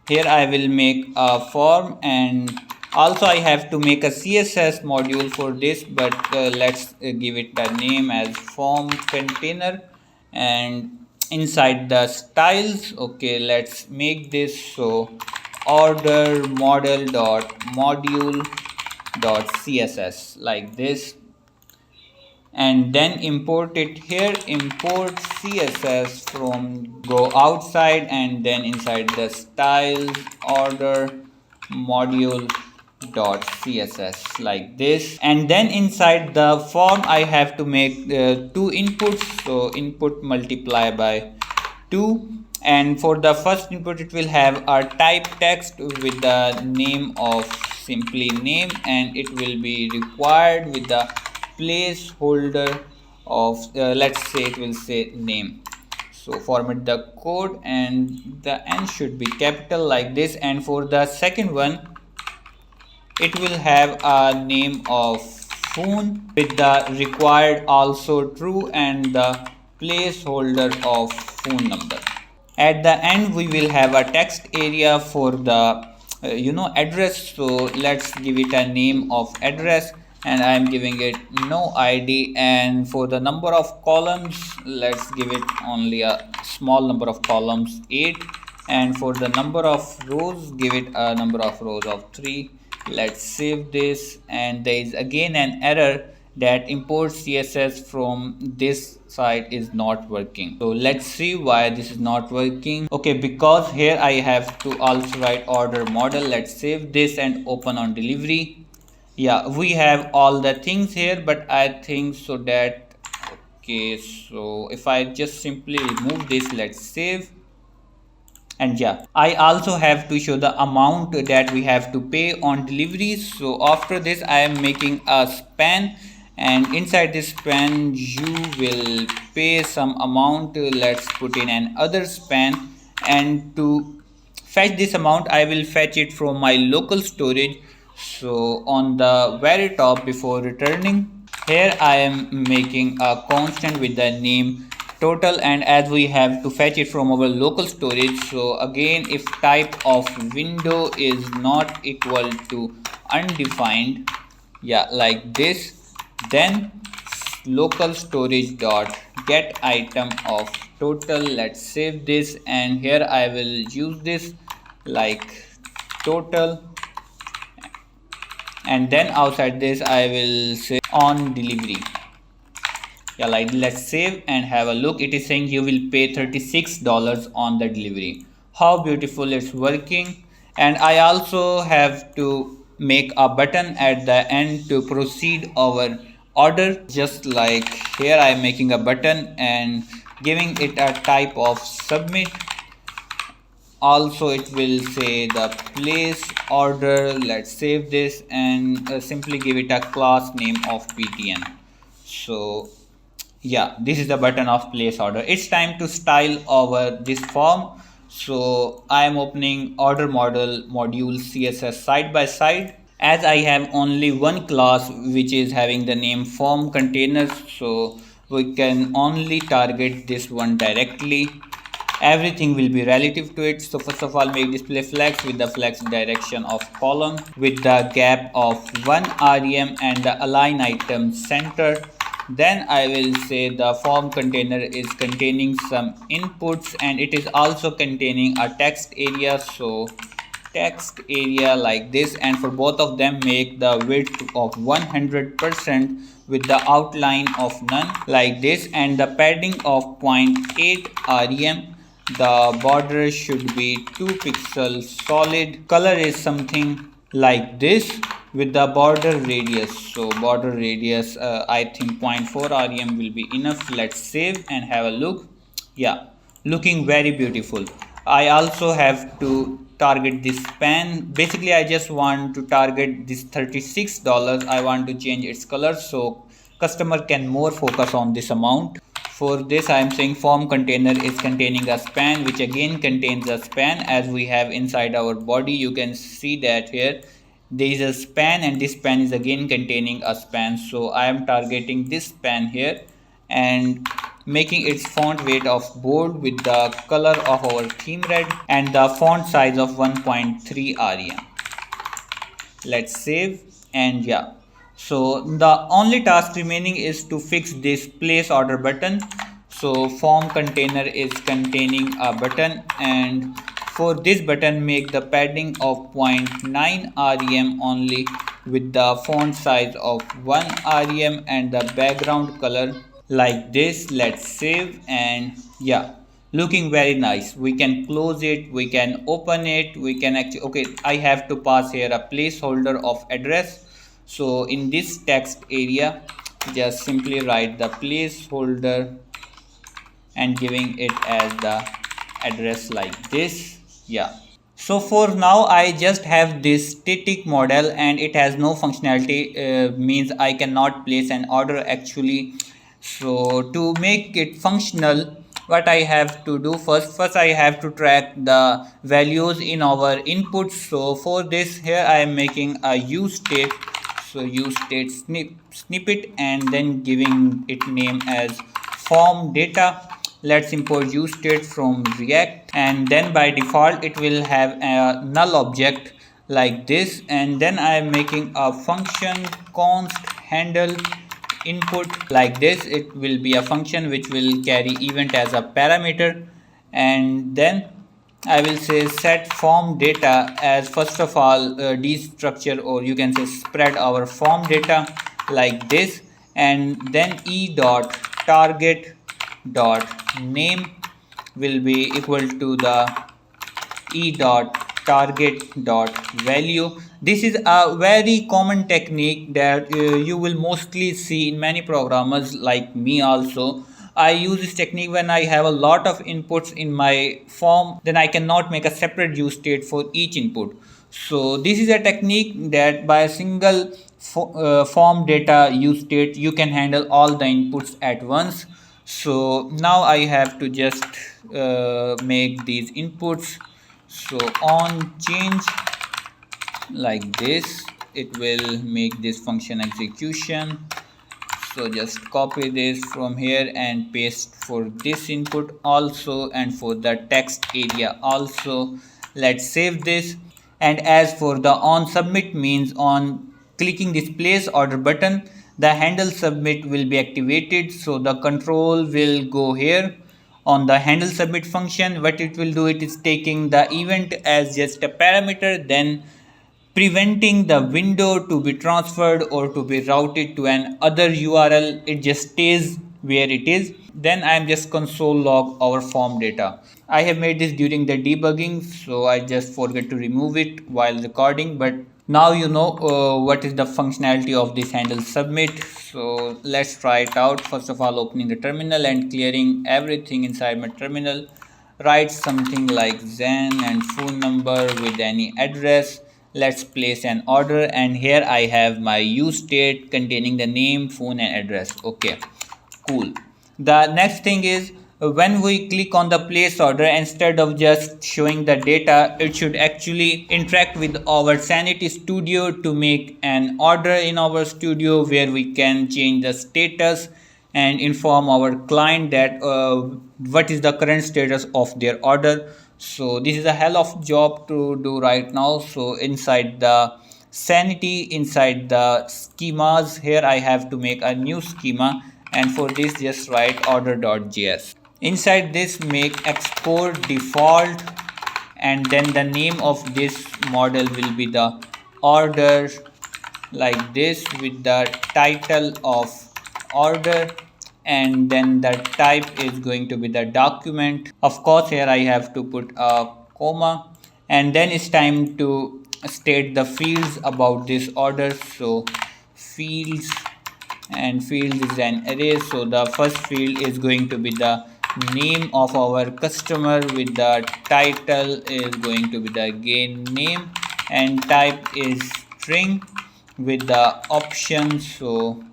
here I will make a form, and also I have to make a CSS module for this, but let's give it a name as form container. And inside the styles, okay, let's make this so order model dot module dot css like this, and then import it here. Import css from go outside, and then inside the styles order module dot css like this. And then inside the form I have to make two inputs, so input multiply by 2, and for the first input it will have a type text with the name of simply name, and it will be required with the placeholder of let's say it will say name. So format the code, and the n should be capital like this. And for the second one, it will have a name of phone with the required also true and the placeholder of phone number. At the end we will have a text area for the address, so let's give it a name of address, and I'm giving it no ID. And for the number of columns, let's give it only a small number of columns, 8. And for the number of rows, give it a number of rows of 3. Let's save this, and there is again an error that import CSS from this site is not working. So let's see why this is not working. Okay, because here I have to also write order model. Let's save this and open on delivery. Yeah, we have all the things here, but I think so that, okay, so if I just simply remove this, let's save. And yeah, I also have to show the amount that we have to pay on delivery. So after this, I am making a span, and inside this span you will pay some amount. Let's put in an other span, and to fetch this amount I will fetch it from my local storage. So on the very top, before returning, here I am making a constant with the name total, and as we have to fetch it from our local storage, so again, if type of window is not equal to undefined, yeah, like this, then local storage dot get item of total. Let's save this, and here I will use this like total, and then outside this I will say on delivery. Yeah, like let's save and have a look. It is saying you will pay $36 on the delivery. How beautiful, it's working. And I also have to make a button at the end to proceed our order. Just like here I am making a button and giving it a type of submit. Also it will say the place order. Let's save this and simply give it a class name of ptn. So yeah, this is the button of place order. It's time to style our this form. So I am opening order model module css side by side. As I have only one class which is having the name form containers, so we can only target this one directly. Everything will be relative to it. So first of all, make display flex with the flex direction of column with the gap of 1 rem and the align item center. Then I will say the form container is containing some inputs, and it is also containing a text area. So text area like this, and for both of them make the width of 100% with the outline of none like this, and the padding of 0.8 rem. The border should be 2 pixels solid. Color is something like this with the border radius. So border radius I think 0.4 rem will be enough. Let's save and have a look. Yeah, looking very beautiful. I also have to target this span. Basically I just want to target this $36. I want to change its color so customer can more focus on this amount. For this I am saying form container is containing a span, which again contains a span as we have inside our body. You can see that here there is a span, and this span is again containing a span. So I am targeting this span here and making its font weight of bold with the color of our theme red and the font size of 1.3 rem. Let's save, and yeah, so the only task remaining is to fix this place order button. So form container is containing a button, and for this button make the padding of 0.9 rem only with the font size of 1 rem and the background color like this. Let's save, and yeah, looking very nice. We can close it, we can open it, we can actually, okay, I have to pass here a placeholder of address. So in this text area just simply write the placeholder and giving it as the address like this. Yeah, so for now I just have this static model and it has no functionality, means I cannot place an order actually. So to make it functional, what I have to do first I have to track the values in our inputs. So for this, here I am making a use state. So use state snippet and then giving it name as form data. Let's import use state from React, and then by default it will have a null object like this, and then I am making a function const handle input. Like this, it will be a function which will carry event as a parameter, and then I will say set form data as first of all destructure, or you can say spread our form data like this, and then e dot target dot name will be equal to the e dot target dot value. This is a very common technique that you will mostly see in many programmers like me also. I use this technique when I have a lot of inputs in my form, then I cannot make a separate use state for each input. So this is a technique that by a single form data use state you can handle all the inputs at once. So now I have to just make these inputs. So on change like this, it will make this function execution. So just copy this from here and paste for this input also, and for the text area also. Let's save this. And as for the on submit, means on clicking this place order button, the handle submit will be activated. So the control will go here on the handle submit function. What it will do, it is taking the event as just a parameter, then preventing the window to be transferred or to be routed to an other URL. It just stays where it is. Then I am just console log our form data. I have made this during the debugging, so I just forget to remove it while recording, but now you know what is the functionality of this handle submit. So let's try it out. First of all, opening the terminal and clearing everything inside my terminal. Write something like Zen and phone number with any address. Let's place an order, and here I have my use state containing the name, phone and address. Okay, cool. The next thing is when we click on the place order, instead of just showing the data, it should actually interact with our Sanity Studio to make an order in our studio where we can change the status and inform our client that what is the current status of their order. So this is a hell of job to do right now. So inside the Sanity, inside the schemas, here I have to make a new schema, and for this just write order.js. Inside this make export default, and then the name of this model will be the order, like this, with the title of order, and then the type is going to be the document. Of course here I have to put a comma, and then it's time to state the fields about this order. So fields, and field is an array. So the first field is going to be the name of our customer, with the title is going to be the again name, and type is string with the options. So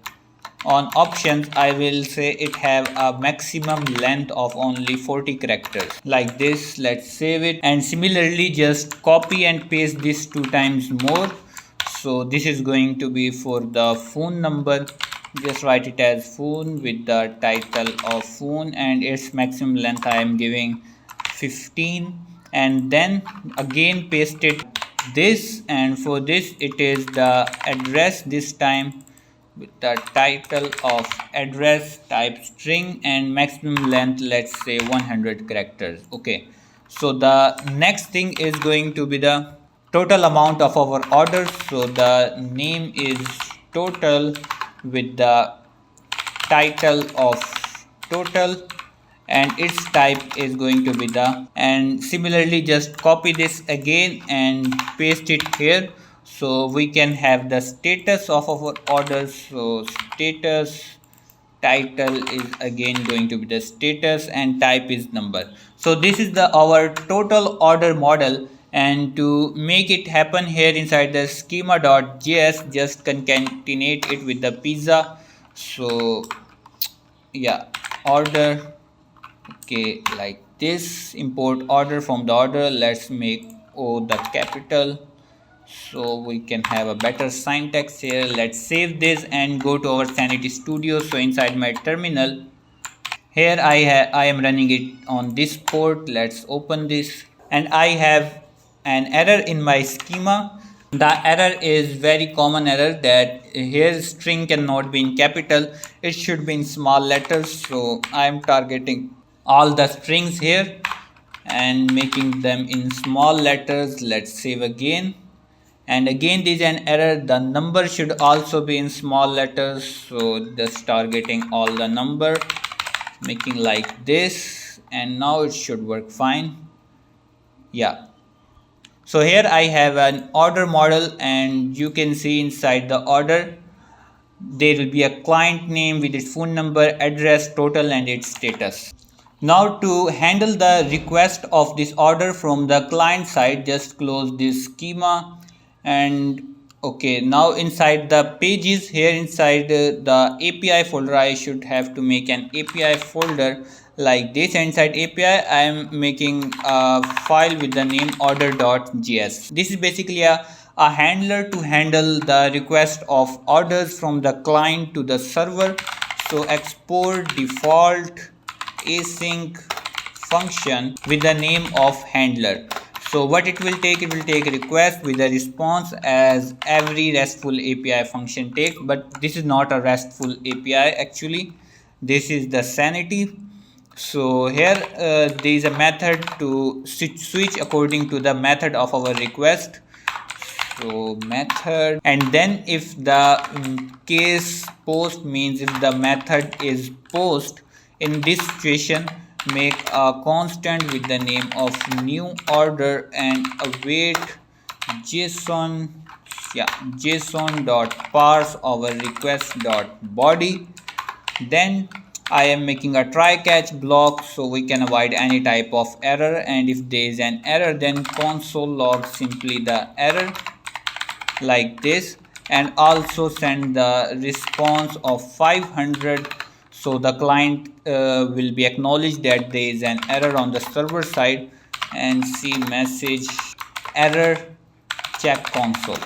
on options I will say it have a maximum length of only 40 characters, like this. Let's save it, and similarly just copy and paste this 2 times more. So this is going to be for the phone number. Just write it as phone with the title of phone, and its maximum length I am giving 15, and then again paste it this, and for this it is the address this time, with the title of address, type string, and maximum length let's say 100 characters. Okay, so the next thing is going to be the total amount of our order. So the name is total with the title of total, and its type is going to be the, and similarly just copy this again and paste it here, so we can have the status of our orders. So status, title is again going to be the status, and type is number. So this is the our total order model, and to make it happen here inside the schema.js, just concatenate it with the pizza. So yeah, order, okay, like this. Import order from the order. Let's make O the capital, so we can have a better syntax here. Let's save this and go to our Sanity Studio. So inside my terminal, here I am running it on this port. Let's open this, and I have an error in my schema. The error is very common error that here string cannot be in capital, it should be in small letters. So I am targeting all the strings here and making them in small letters. Let's save again. And again there is an error, the number should also be in small letters. So just targeting all the number, making like this, and now it should work fine. Yeah. So here I have an order model, and you can see inside the order there will be a client name with its phone number, address, total, and its status. Now to handle the request of this order from the client side, just close this schema. And okay, now inside the pages here, inside the API folder, I should have to make an API folder like this. Inside API I am making a file with the name order.js. This is basically a handler to handle the request of orders from the client to the server. So export default async function with the name of handler. So what it will take a request with a response as every RESTful API function take, but this is not a RESTful API actually, this is the sanity. So here there is a method to switch according to the method of our request. So method, and then if the case post means if the method is post, in this situation make a constant with the name of new order and await json, json dot parse our request dot body. Then I am making a try catch block so we can avoid any type of error, and if there is an error then console log simply the error like this, and also send the response of 500. So the client will be acknowledged that there is an error on the server side, and see message error check console,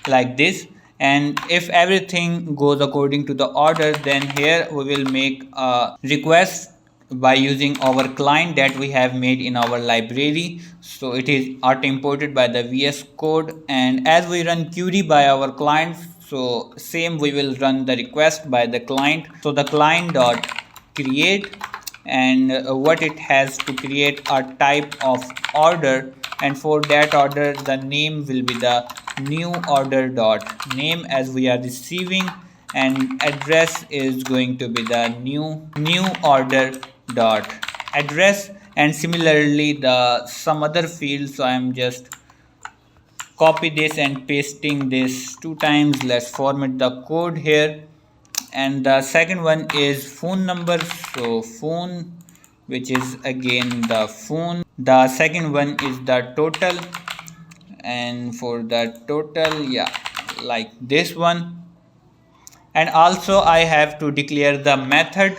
like this. And if everything goes according to the order, then here we will make a request by using our client that we have made in our library. So it is auto imported by the VS Code, and as we run query by our client, so same we will run the request by the client. So the client dot create, and what it has to create a type of order, and for that order the name will be the new order dot name as we are receiving, and address is going to be the new order dot address, and similarly the some other field. So I am just copy this and pasting this 2 times. Let's format the code here. And the second one is phone number, so phone, which is again the phone. The second one is the total, and for the total, like this one. And also I have to declare the method,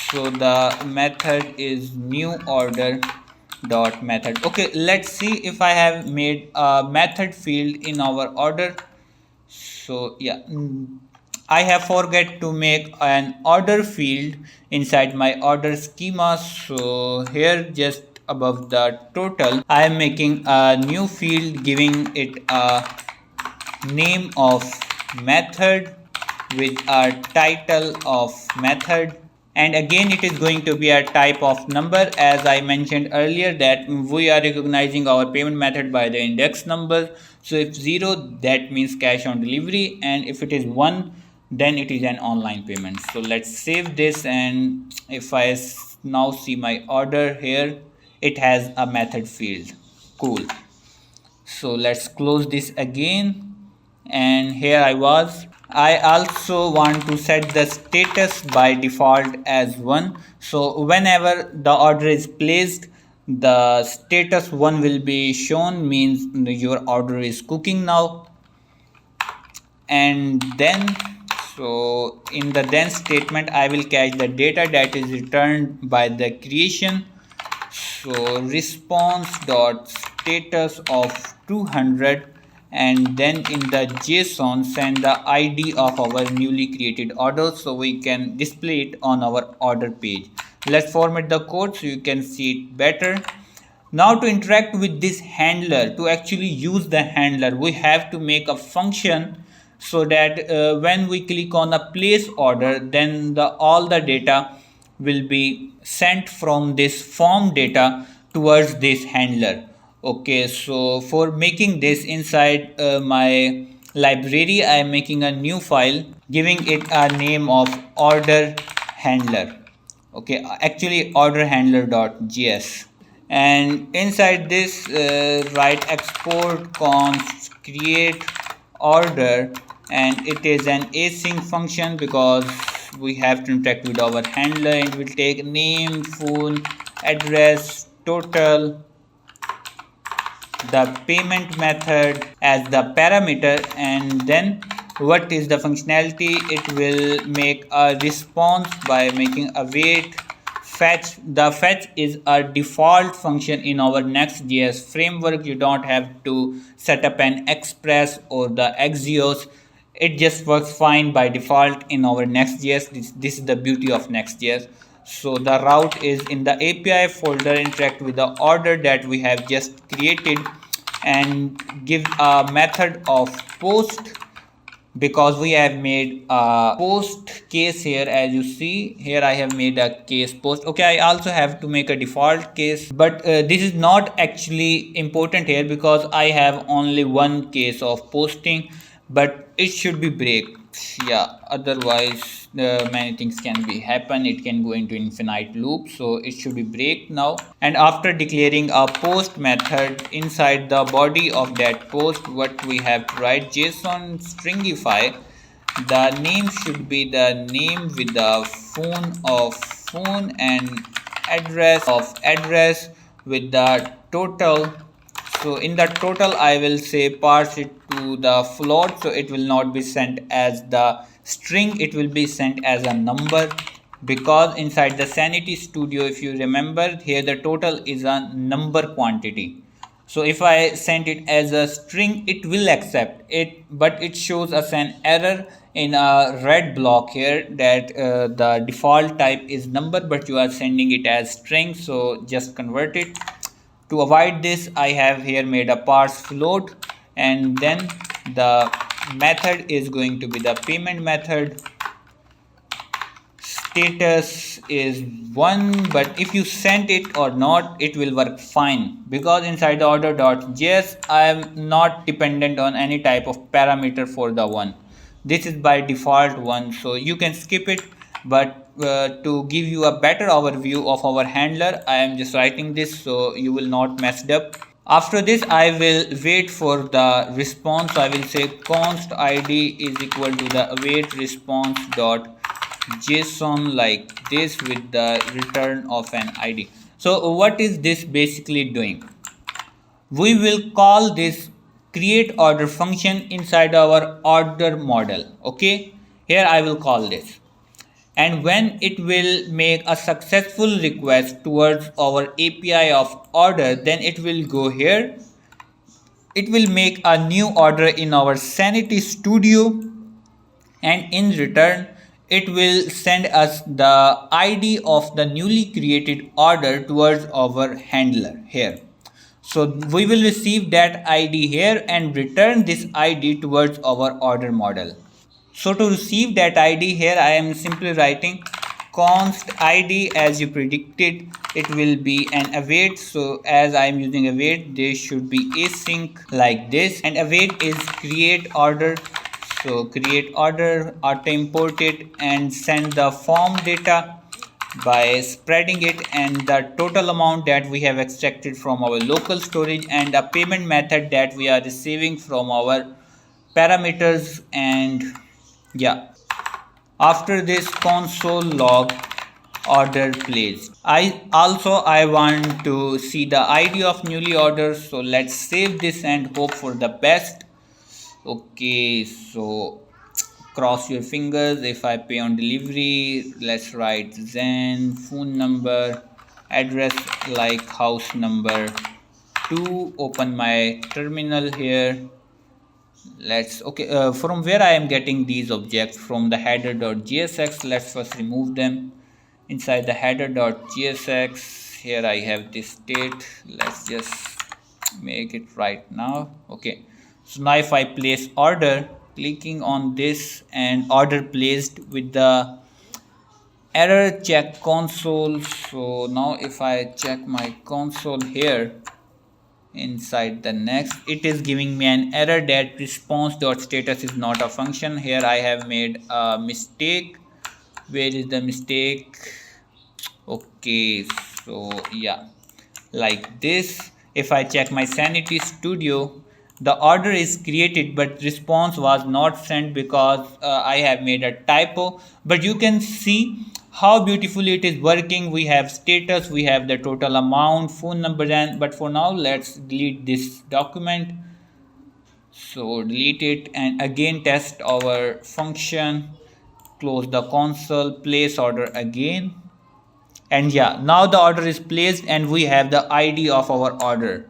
so the method is new order dot method. Okay, let's see if I have made a method field in our order. So I have forget to make an order field inside my order schema. So here just above the total I am making a new field, giving it a name of method with a title of method, and again it is going to be a type of number, as I mentioned earlier that we are recognizing our payment method by the index number. So if 0, that means cash on delivery, and if it is 1, then it is an online payment. So let's save this, and if I now see my order here, it has a method field. Cool. So let's close this again, and here I also want to set the status by default as 1. So whenever the order is placed, the status 1 will be shown, means your order is cooking now. And then, so in the then statement I will catch the data that is returned by the creation. So response dot status of 200, and then in the JSON send the ID of our newly created order so we can display it on our order page. Let's format the code so you can see it better. Now to interact with this handler, to actually use the handler, we have to make a function so that when we click on a place order, then all the data will be sent from this form data towards this handler. Okay, so for making this inside my library, I am making a new file, giving it a name of order handler. Okay, actually order handler.js, and inside this write export const create order, and it is an async function because we have to interact with our handler. It will take name, phone, address, total, the payment method as the parameter, and then what is the functionality. It will make a response by making await fetch. The fetch is a default function in our Next.js framework. You don't have to set up an express or the Axios. It just works fine by default in our Next.js. This is the beauty of Next.js. So the route is in the API folder, interact with the order that we have just created, and give a method of post, because we have made a post case here. As you see here, I have made a case post. Okay, I also have to make a default case, but this is not actually important here because I have only one case of posting, but it should be break. Yeah, otherwise many things can be happen. It can go into infinite loop, so it should be break now. And after declaring a post method, inside the body of that post, what we have to write, JSON stringify. The name should be the name with the phone of phone and address of address with the total. So in the total, I will say parse it to the float, so it will not be sent as the string, it will be sent as a number, because inside the Sanity Studio, if you remember here, the total is a number quantity. So if I send it as a string, it will accept it, but it shows us an error in a red block here that the default type is number, but you are sending it as string, so just convert it. To avoid this, I have here made a parse float, and then the method is going to be the payment method. Status is 1, but if you send it or not, it will work fine, because inside the order.js I am not dependent on any type of parameter for the one. This is by default 1, so you can skip it, but to give you a better overview of our handler, I am just writing this so you will not mess it up. After this, I will wait for the response. I will say const id is equal to the await response dot JSON like this with the return of an id. So what is this basically doing? We will call this create order function inside our order model. Okay, here I will call this, and when it will make a successful request towards our API of order, then it will go here. It will make a new order in our Sanity Studio, and in return it will send us the ID of the newly created order towards our handler here. So we will receive that ID here and return this ID towards our order model. So to receive that ID here, I am simply writing const ID as you predicted. It will be an await. So as I am using await, this should be async like this. And await is create order. So create order, auto import it and send the form data by spreading it, and the total amount that we have extracted from our local storage, and a payment method that we are receiving from our parameters. And yeah, after this console log order placed. I want to see the ID of newly ordered, so let's save this and hope for the best. Okay, so cross your fingers. If I pay on delivery, let's write Zen phone number, address like house number 2. Open my terminal here. Let's from where I am getting these objects, from the header.jsx. Let's first remove them. Inside the header.jsx, here I have this state. Let's just make it right now. Okay, so now if I place order, clicking on this and order placed with the error check console. So now if I check my console here inside the next, it is giving me an error that response.status is not a function. Here I have made a mistake. Where is the mistake? Okay, so yeah, like this. If I check my Sanity Studio, the order is created but response was not sent because I have made a typo. But you can see how beautifully it is working. We have status, we have the total amount, phone number, and but for now let's delete this document. So delete it and again test our function. Close the console, place order again, and yeah, now the order is placed and we have the ID of our order.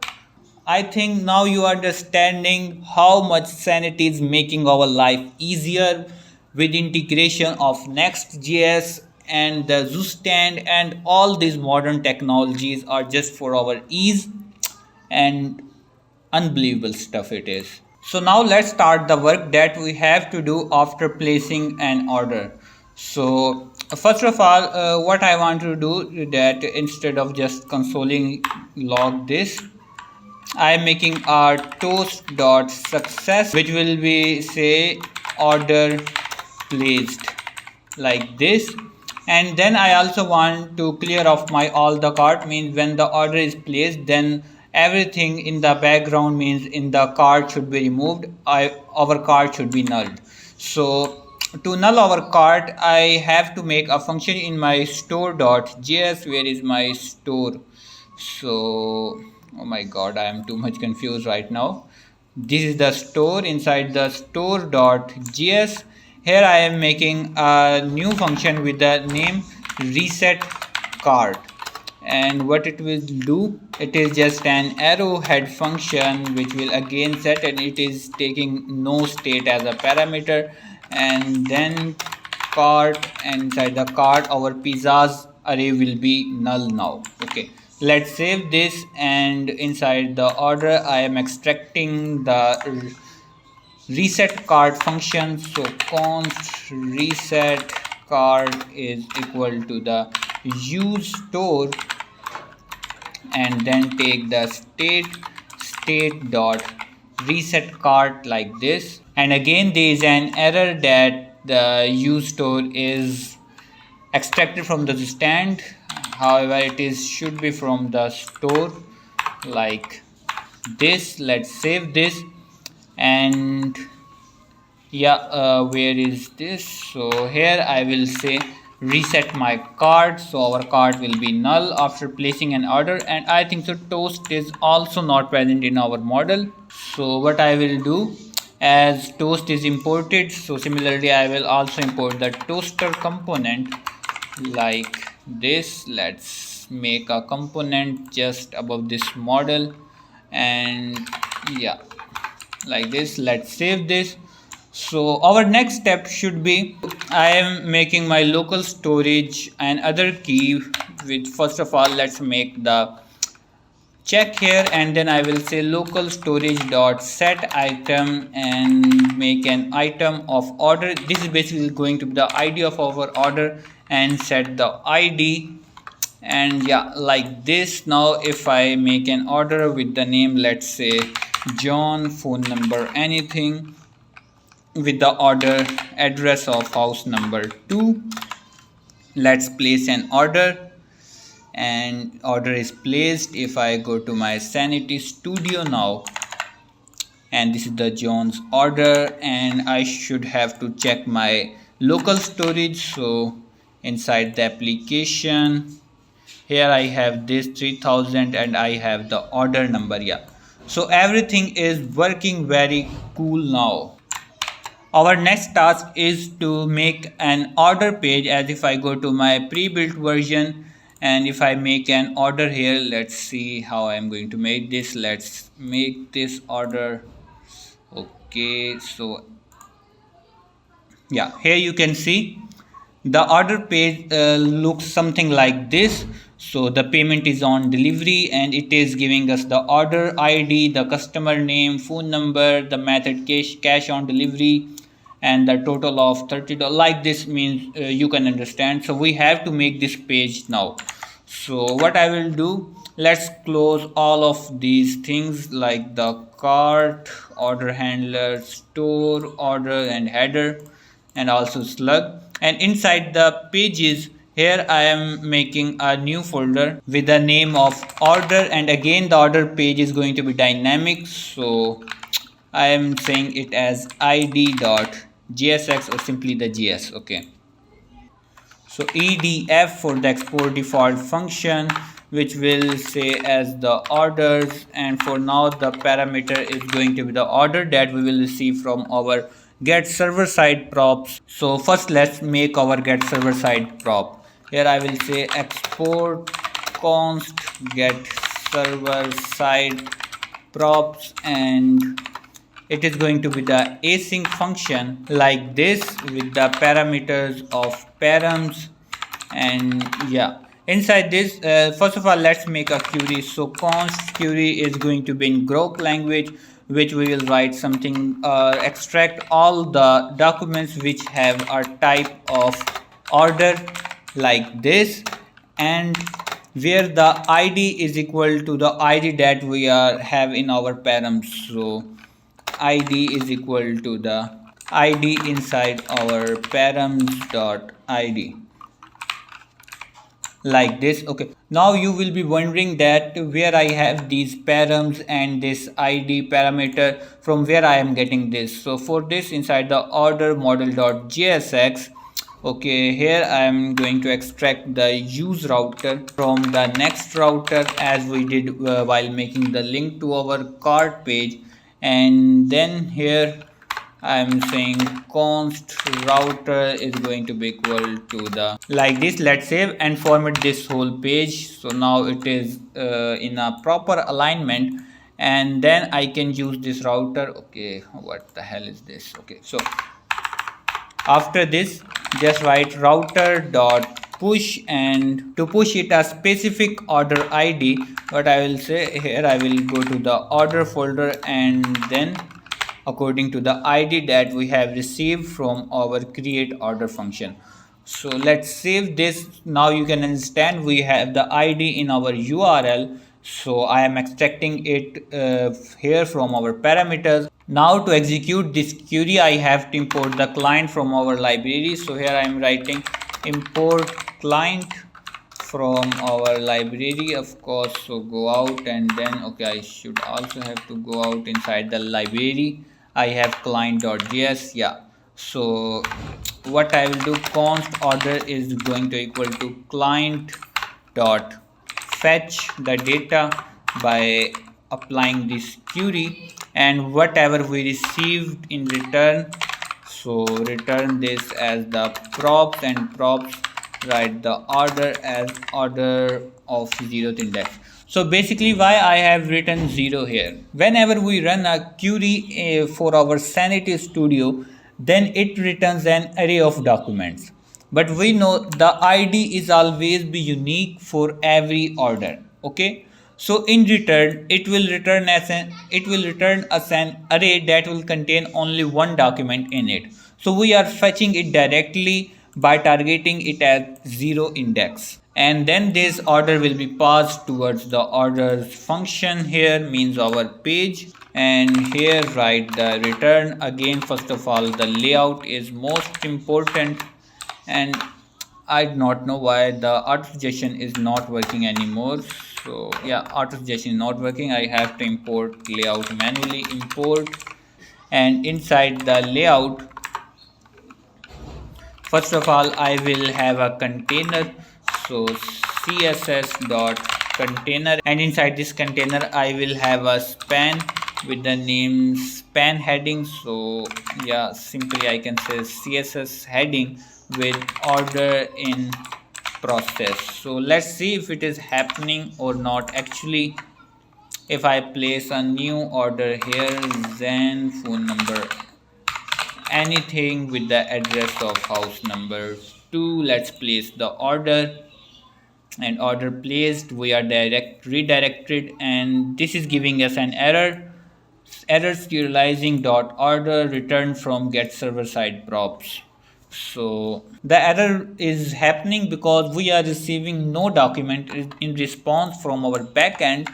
I think now you are understanding how much Sanity is making our life easier with integration of Next.js and the Zustand, and all these modern technologies are just for our ease, and unbelievable stuff it is. So now let's start the work that we have to do after placing an order. So first of all, what I want to do that instead of just consoling log this, I am making a toast.success, which will be say order placed like this. And then I also want to clear off my all the cart, means when the order is placed, then everything in the background, means in the cart, should be removed. Our cart should be nulled. So to null our cart, I have to make a function in my store.js. Where is my store? So oh my god, I am too much confused right now. This is the store. Inside the store.js, here I am making a new function with the name reset cart. And what it will do, it is just an arrowhead function which will again set, and it is taking no state as a parameter. And then cart, and inside the cart our pizzas array will be null now. Okay, let's save this, and inside the order I am extracting the reset cart function. So const reset cart is equal to the use store, and then take the state dot reset cart like this. And again there is an error that the use store is extracted from the stand. However, it is should be from the store like this. Let's save this, and yeah, where is this? So here I will say reset my cart, so our cart will be null after placing an order. And I think so toast is also not present in our model. So what I will do, as toast is imported, so similarly I will also import the toaster component like this. Let's make a component just above this model, and yeah, like this. Let's save this. So our next step should be, I am making my local storage and other key with, first of all let's make the check here, and then I will say local storage dot set item and make an item of order. This is basically going to be the ID of our order, and set the ID, and yeah, like this. Now if I make an order with the name, let's say John, phone number anything, with the order address of house number 2, let's place an order, and order is placed. If I go to my Sanity Studio now, and this is the John's order, and I should have to check my local storage. So inside the application, here I have this 3000 and I have the order number. Yeah, so everything is working very cool now. Our next task is to make an order page. As if I go to my pre-built version, and if I make an order here, let's see how I'm going to make this. Let's make this order. Okay, so yeah, here you can see the order page looks something like this. So the payment is on delivery and it is giving us the order ID, the customer name, phone number, the method cash on delivery, and the total of $30. Like this means you can understand. So we have to make this page now. So what I will do, let's close all of these things like the cart, order handler, store, order and header, and also slug. And inside the pages, here I am making a new folder with the name of order, and again the order page is going to be dynamic, so I am saying it as id.jsx or simply the js. Okay, so edf for the export default function, which will say as the orders, and for now the parameter is going to be the order that we will receive from our get server side props. So first let's make our get server side prop. Here I will say export const get server side props, and it is going to be the async function like this with the parameters of params. And yeah, inside this, first of all let's make a query. So const query is going to be in Grok language, which we will write something, extract all the documents which have a type of order like this, and where the id is equal to the id that we are have in our params. So id is equal to the id inside our params dot id like this. Okay, now you will be wondering that where I have these params and this id parameter, from where I am getting this. So for this, inside the order model.jsx, okay, here I am going to extract the use router from the next router as we did while making the link to our cart page. And then here I am saying const router is going to be equal to the like this. Let's save and format this whole page. So now it is in a proper alignment, and then I can use this router. Okay, what the hell is this? Okay, so after this just write router dot push, and to push it a specific order id, what I will say here, I will go to the order folder and then according to the id that we have received from our create order function. So let's save this. Now you can understand we have the id in our url, so I am extracting it here from our parameters. Now to execute this query, I have to import the client from our library. So here I am writing import client from our library, of course. So go out and then, okay, I should also have to go out inside the library. I have client.js. Yeah, so what I will do, const order is going to equal to client dot fetch the data by applying this query, and whatever we received in return, so return this as the props, and props write the order as order of 0th index. So basically why I have written 0 here, whenever we run a query for our Sanity Studio, then it returns an array of documents, but we know the id is always be unique for every order. Okay, so in return it will return us an array that will contain only one document in it. So we are fetching it directly by targeting it at 0 index, and then this order will be passed towards the orders function. Here means our page, and here write the return. Again, first of all, the layout is most important, and I do not know why the auto suggestion is not working anymore. So yeah, auto suggestion is not working. I have to import layout manually. Import, and inside the layout, first of all I will have a container. So css dot container, and inside this container I will have a span with the name span heading. So yeah, simply I can say css heading with order in process. So let's see if it is happening or not. Actually, if I place a new order here, then phone number, anything with the address of house number 2, let's place the order. and order placed, we are redirected, and this is giving us an error serializing dot order returned from get server side props. So the error is happening because we are receiving no document in response from our backend.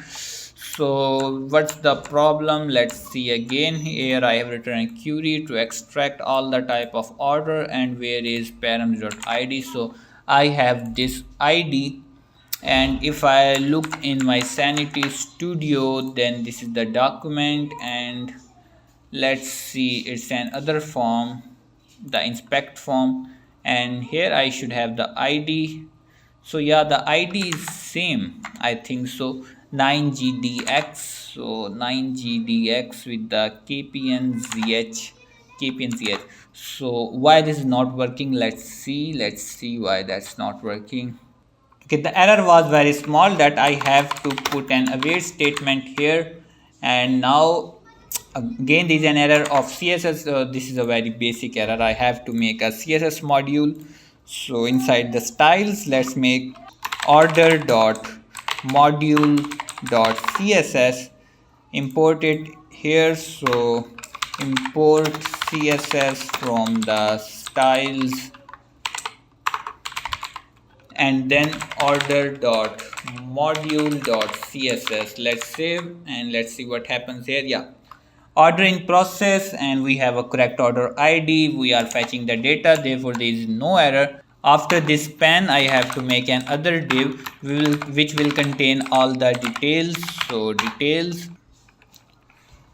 So what's the problem? Let's see again. Here I have written a query to extract all the type of order, and where is params.id. So I have this id, and if I look in my Sanity Studio, then this is the document, and let's see, it's an other form, the inspect form, and here I should have the id. So yeah, the id is same, I think so, 9gdx. So 9gdx with the kpnzh. So why this is not working? Let's see why that's not working. Okay, the error was very small that I have to put an await statement here, and now again there is an error of css. This is a very basic error. I have to make a css module. So inside the styles, let's make order dot module dot css, import it here. So import css from the styles, and then order dot module dot css. Let's save and let's see what happens here. Yeah, order in process, and we have a correct order id. We are fetching the data, therefore there is no error. After this span, I have to make an other div which will contain all the details. So details,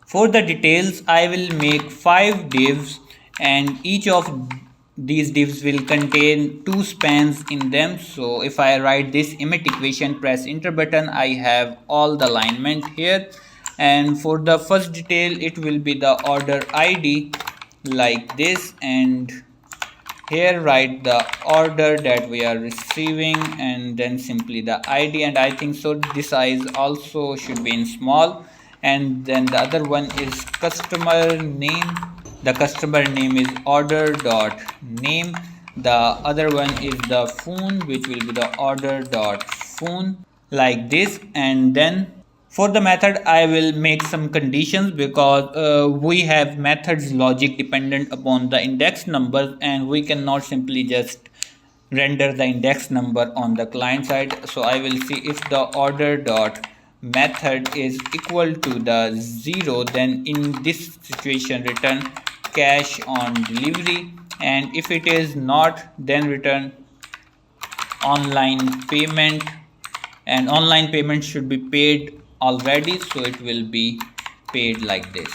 for the details, I will make 5 divs, and each of these divs will contain 2 spans in them. So if I write this emit equation, press enter button, I have all the alignment here. And for the first detail, it will be the order ID like this, and here write the order that we are receiving, and then simply the id. And I think so this size also should be in small. And then the other one is customer name. The customer name is order dot name. The other one is the phone, which will be the order dot phone, like this. And then for the method, I will make some conditions, because we have methods logic dependent upon the index numbers, and we cannot simply just render the index number on the client side. So I will see if the order dot method is equal to the 0, then in this situation return cash on delivery, and if it is not, then return online payment, and online payment should be paid already, so it will be paid like this.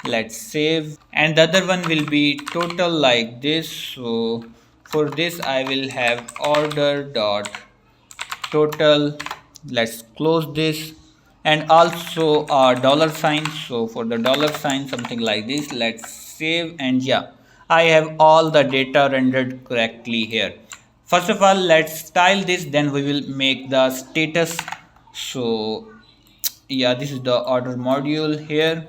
Let's save, and the other one will be total like this. So for this I will have order dot total. Let's close this, and also a dollar sign. So for the dollar sign, something like this. Let's save, and yeah, I have all the data rendered correctly here. First of all, let's style this, then we will make the status. So yeah, this is the order module here.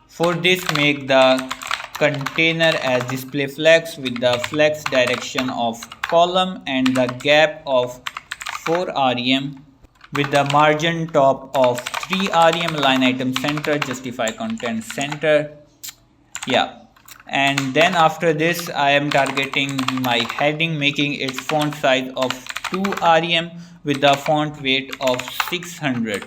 For this, make the container as display flex with the flex direction of column and the gap of 4 rem with the margin top of 3 rem, line item center, justify content center. Yeah, and then after this I am targeting my heading, making its font size of 2 rem with the font weight of 600,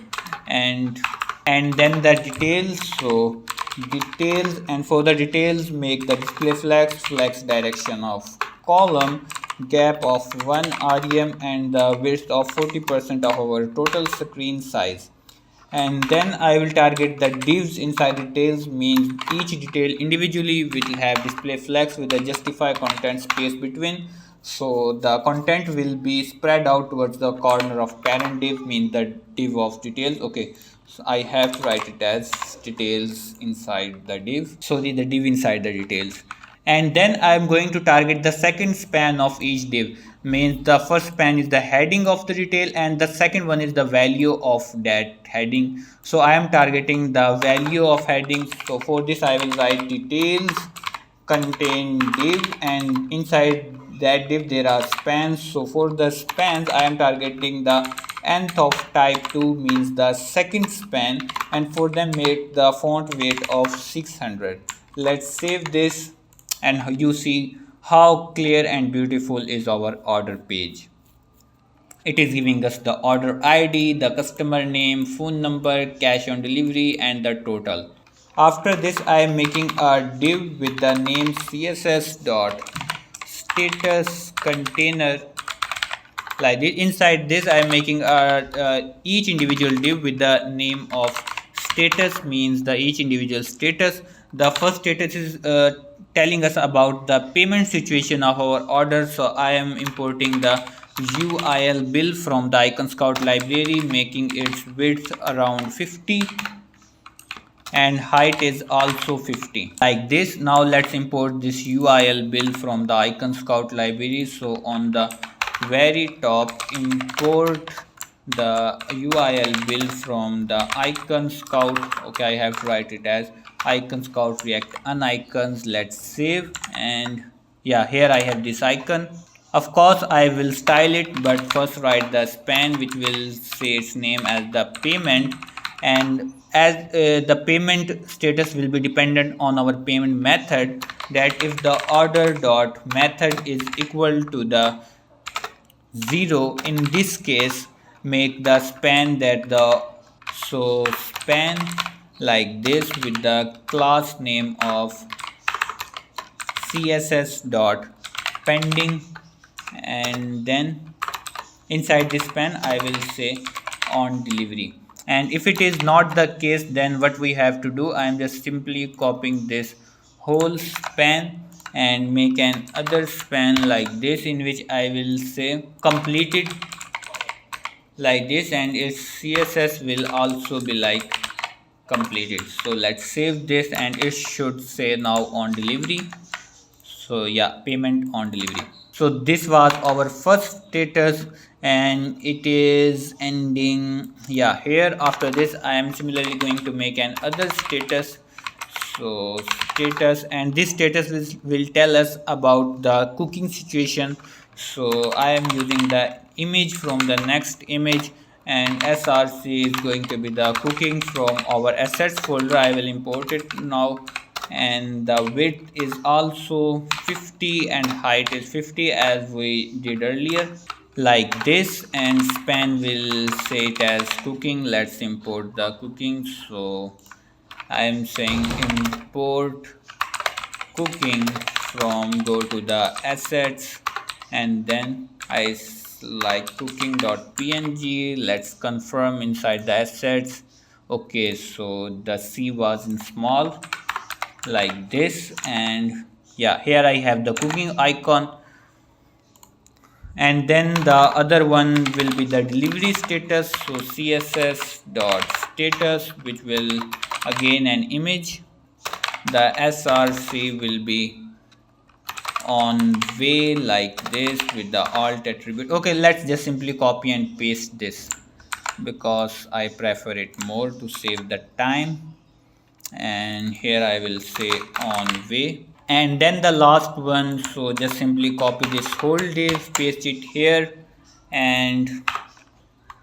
and then the details. So details, and for the details make the display flex direction of column, gap of 1 rem, and the width of 40% of our total screen size. And then I will target the divs inside details, means each detail individually will have display flex with a justify content space between. So the content will be spread out towards the corner of parent div, means the div of details. Okay, so I have to write it as details inside the div. So the div inside the details. And then I am going to target the second span of each div, means the first span is the heading of the detail, and the second one is the value of that heading. So I am targeting the value of heading. So for this I will write details contain div, and inside that div there are spans. So for the spans I am targeting the nth of type 2 means the second span, and for them make the font weight of 600. Let's save this and you see how clear and beautiful is our order page. It is giving us the order ID, the customer name, phone number, cash on delivery, and the total. After this, I am making a div with the name css dot status container. Like this. Inside this, I am making each individual div with the name of status, means the each individual status. The first status is telling us about the payment situation of our order. So I am importing the UIL bill from the icon scout library, making its width around 50 and height is also 50, like this. Now let's import this UIL bill from the icon scout library. So on the very top, import the UIL bill from the icon scout. Okay, I have to write it as icon scout react unicons. Let's save, and yeah, here I have this icon. Of course I will style it, but first write the span which will say its name as the payment, and as the payment status will be dependent on our payment method, that if the order dot method is equal to the 0, in this case make the span that the span like this with the class name of css dot pending, and then inside this span I will say on delivery. And if it is not the case, then what we have to do, I am just simply copying this whole span and make an other span like this, in which I will say completed like this, and its css will also be like completed. So let's save this, and it should say now on delivery. So yeah, payment on delivery. So this was our first status, and it is ending yeah here. After this I am similarly going to make an other status. So status, and this status will tell us about the cooking situation. So I am using the image from the next image, and src is going to be the cooking from our assets folder. I will import it now, and the width is also 50 and height is 50 as we did earlier, like this, and span will say it as cooking. Let's import the cooking. So I am saying import cooking from, go to the assets, and then I like cooking.png. Let's confirm inside the assets. Okay, so the C was in small like this, and yeah, here I have the cooking icon, and then the other one will be the delivery status. So css dot status, which will again an image. The src will be on way like this with the alt attribute. Okay, let's just simply copy and paste this because I prefer it more to save the time, and here I will say on way. And then the last one, so just simply copy this whole div, paste it here, and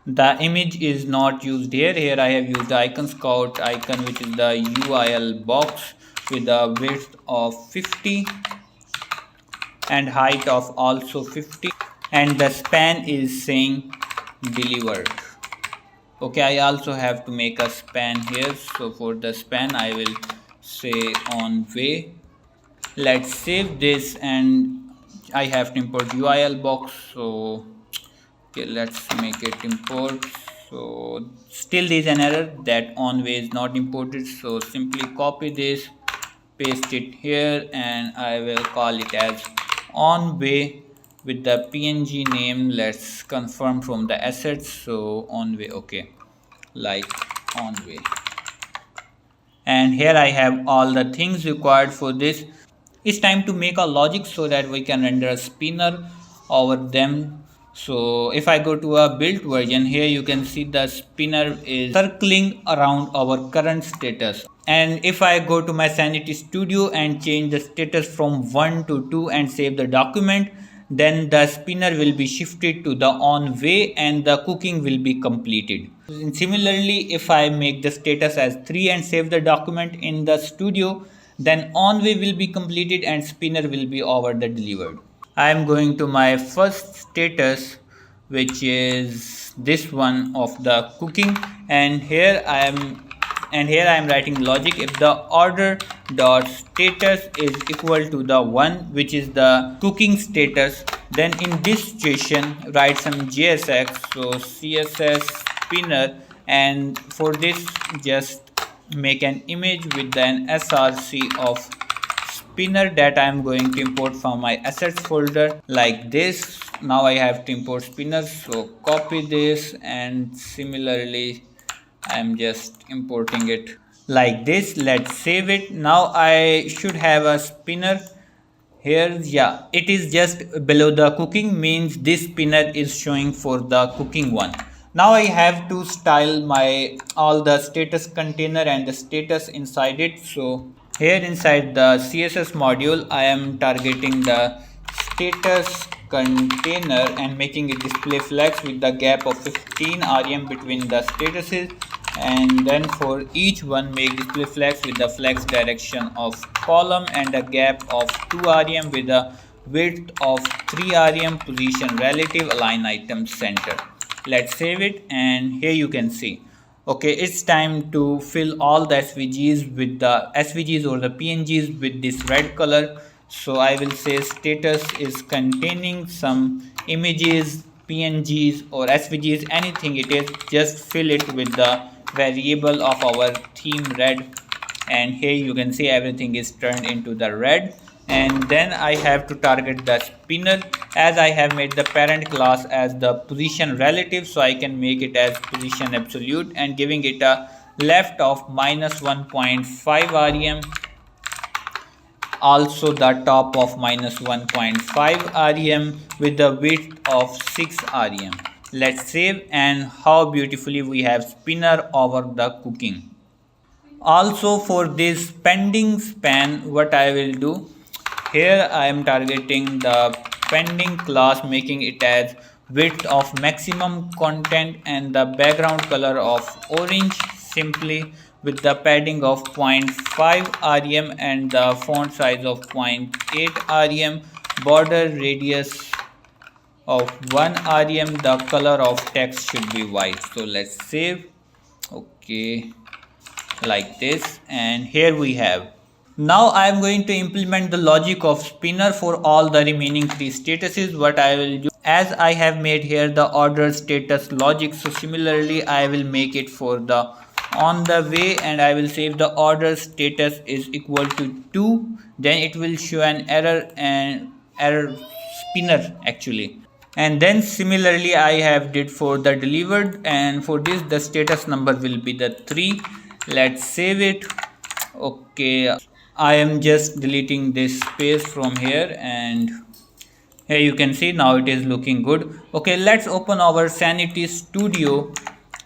the image is not used here. Here I have used the icon scout icon, which is the UIL box with a width of 50 and height of also 50, and the span is saying delivered. Okay, I also have to make a span here. So for the span I will say on way. Let's save this, and I have to import UIL box. So okay, let's make it import. So still there is an error that on way is not imported. So simply copy this, paste it here, and I will call it as on way with the png name. Let's confirm from the assets. So on way, okay, like on way. And here I have all the things required for this. It's time to make a logic so that we can render a spinner over them. So if I go to a built version, here you can see the spinner is circling around our current status. And if I go to my Sanity Studio and change the status from 1 to 2 and save the document, then the spinner will be shifted to the on way and the cooking will be completed. And similarly, if I make the status as 3 and save the document in the studio, then on way will be completed and spinner will be over the delivered. I am going to my first status, which is this one of the cooking, and here I am writing logic. If the order dot status is equal to the one, which is the cooking status, then in this situation write some JSX, so CSS spinner, and for this just make an image with an src of spinner that I am going to import from my assets folder like this. Now I have to import spinner, so copy this, and similarly I am just importing it like this. Let's save it. Now I should have a spinner here. Yeah, it is just below the cooking, means this spinner is showing for the cooking one. Now I have to style my all the status container and the status inside it. So here inside the CSS module, I am targeting the status container and making it display flex with the gap of 15 rem between the statuses, and then for each one make display flex with the flex direction of column and a gap of 2 rem with a width of 3 rem, position relative, align item center. Let's save it, and here you can see, okay, it's time to fill all the SVGs with the SVGs or the PNGs with this red color. So I will say status is containing some images, PNGs or SVGs, anything it is, just fill it with the variable of our theme red, and here you can see everything is turned into the red. And then I have to target the spinner, as I have made the parent class as the position relative, so I can make it as position absolute and giving it a left of minus 1.5 rem, also the top of minus 1.5 rem with the width of 6 rem. Let's save, and how beautifully we have spinner over the cooking. Also for this pending span, what I will do, here I am targeting the pending class, making it as width of maximum content and the background color of orange, simply with the padding of 0.5 rem and the font size of 0.8 rem, border radius of 1 rem, the color of text should be white. So let's save, okay, like this, and here we have. Now I am going to implement the logic of spinner for all the remaining 3 statuses. What I will do, as I have made here the order status logic, so similarly I will make it for the on the way, and I will say if the order status is equal to 2, then it will show an error, and error spinner actually. And then similarly I have did for the delivered, and for this the status number will be the 3. Let's save it. Okay, I am just deleting this space from here, and here you can see now it is looking good. Okay, let's open our Sanity Studio.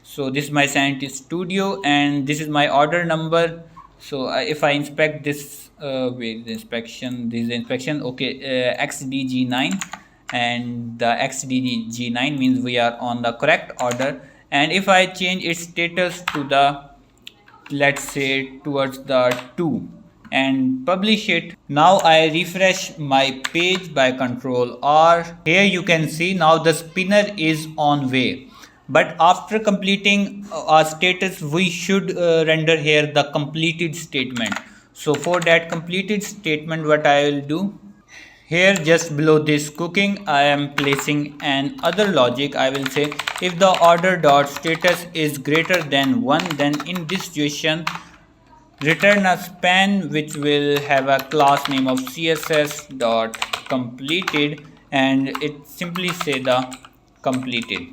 So this is my Sanity Studio, and this is my order number. So if I inspect this, wait, the inspection, this is the inspection, okay, XDG9, and the XDG9 means we are on the correct order. And if I change its status to the, let's say towards the 2, and publish it, now I refresh my page by Control R. Here you can see now the spinner is on way, but after completing our status we should render here the completed statement. So for that completed statement, what I will do, here just below this cooking I am placing an other logic. I will say if the order dot status is greater than 1, then in this situation return a span which will have a class name of css dot completed, and it simply say the completed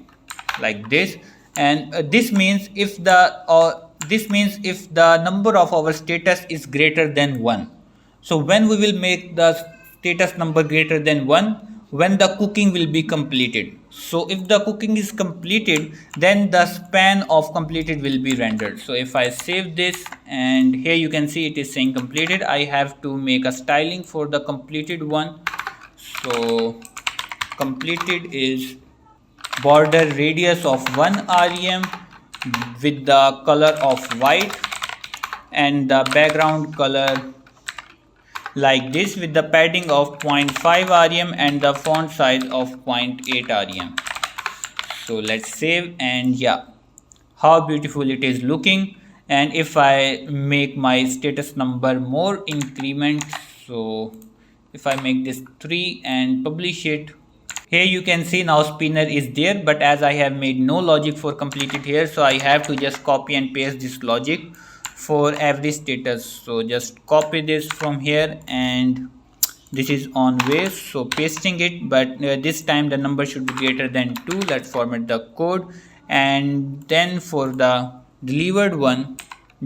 like this. And this means if the number of our status is greater than 1. So when we will make the status number greater than 1, when the cooking will be completed. So if the cooking is completed, then the span of completed will be rendered. So if I save this, and here you can see it is saying completed, I have to make a styling for the completed one. So completed is border radius of 1 rem with the color of white and the background color like this with the padding of 0.5 rem and the font size of 0.8 rem. So let's save, and yeah, how beautiful it is looking. And if I make my status number more increment, so if I make this 3 and publish it, here you can see now spinner is there, but as I have made no logic for completed here, so I have to just copy and paste this logic for every status. So just copy this from here, and this is on way, so pasting it, but this time the number should be greater than 2. Let's format the code, and then for the delivered one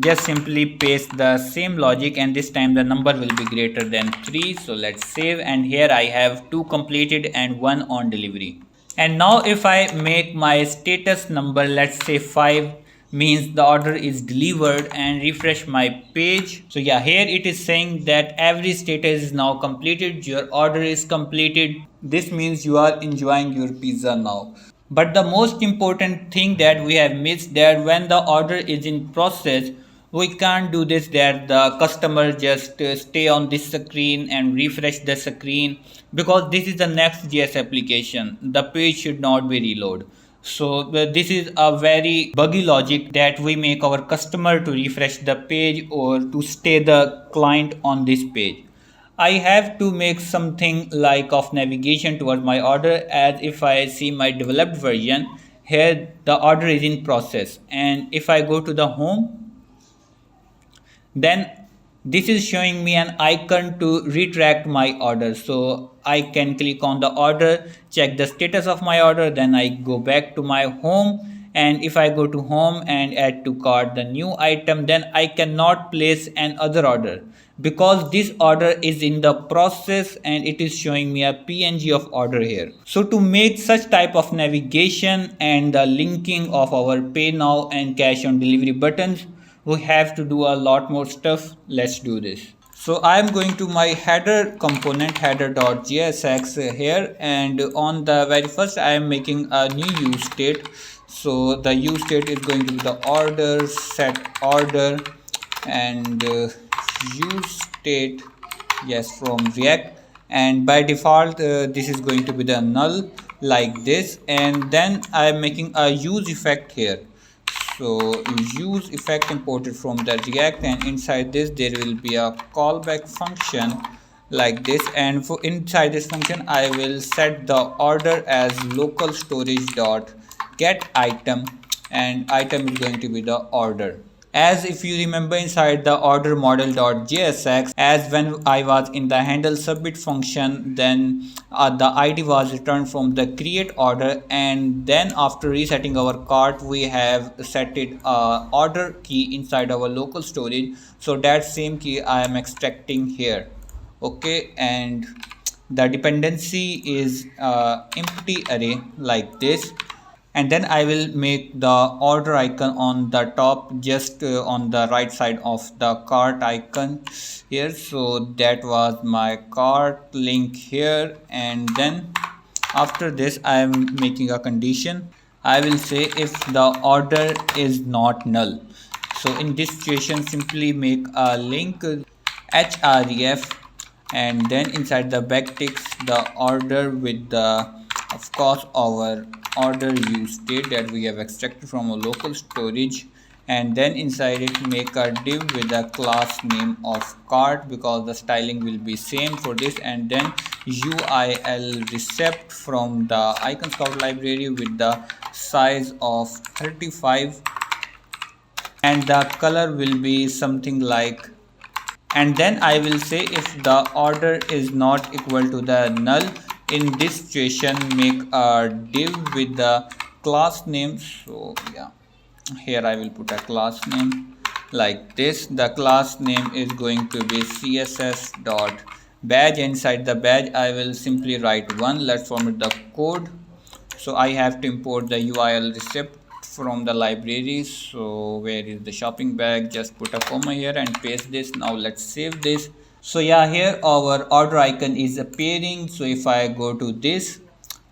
just simply paste the same logic, and this time the number will be greater than 3. So let's save, and here I have 2 completed and 1 on delivery. And now if I make my status number, let's say 5, means the order is delivered, and refresh my page. So yeah, here it is saying that every status is now completed, your order is completed. This means you are enjoying your pizza now. But the most important thing that we have missed, that when the order is in process, we can't do this, that the customer just stay on this screen and refresh the screen, because this is the Next.js application. The page should not be reload. So this is a very buggy logic that we make our customer to refresh the page or to stay the client on this page. I have to make something like of navigation towards my order, as if I see my developed version, here the order is in process, and if I go to the home, then this is showing me an icon to retract my order. So I can click on the order, check the status of my order, then I go back to my home, and if I go to home and add to cart the new item, then I cannot place another order because this order is in the process and it is showing me a PNG of order here. So to make such type of navigation and the linking of our pay now and cash on delivery buttons, we have to do a lot more stuff. Let's do this. So I am going to my header component, header.jsx here, and on the very first I am making a new use state. So the use state is going to be the order, set order, and use state, yes, from React, and by default this is going to be the null like this, and then I am making a use effect here. So use effect imported from the React, and inside this there will be a callback function like this, and for inside this function I will set the order as local storage dot get item, and item is going to be the order. As if you remember inside the order model.jsx, as when I was in the handle submit function, then the ID was returned from the create order, and then after resetting our cart we have set it order key inside our local storage. So that same key I am extracting here. Okay, and the dependency is empty array like this, and then I will make the order icon on the top, just on the right side of the cart icon here. So that was my cart link here, and then after this I am making a condition. I will say if the order is not null. So in this situation simply make a link href, and then inside the backticks the order with the, of course, our order use state that we have extracted from a local storage, and then inside it make a div with a class name of cart because the styling will be same for this, and then UIL recept from the icon scout library with the size of 35, and the color will be something like, and then I will say if the order is not equal to the null, in this situation make a div with the class name. So yeah, here I will put a class name like this. The class name is going to be css dot badge. Inside the badge I will simply write 1. Let's format the code. So I have to import the UIL receipt from the library. So where is the shopping bag? Just put a comma here and paste this. Now let's save this. So yeah, here our order icon is appearing. So if I go to this,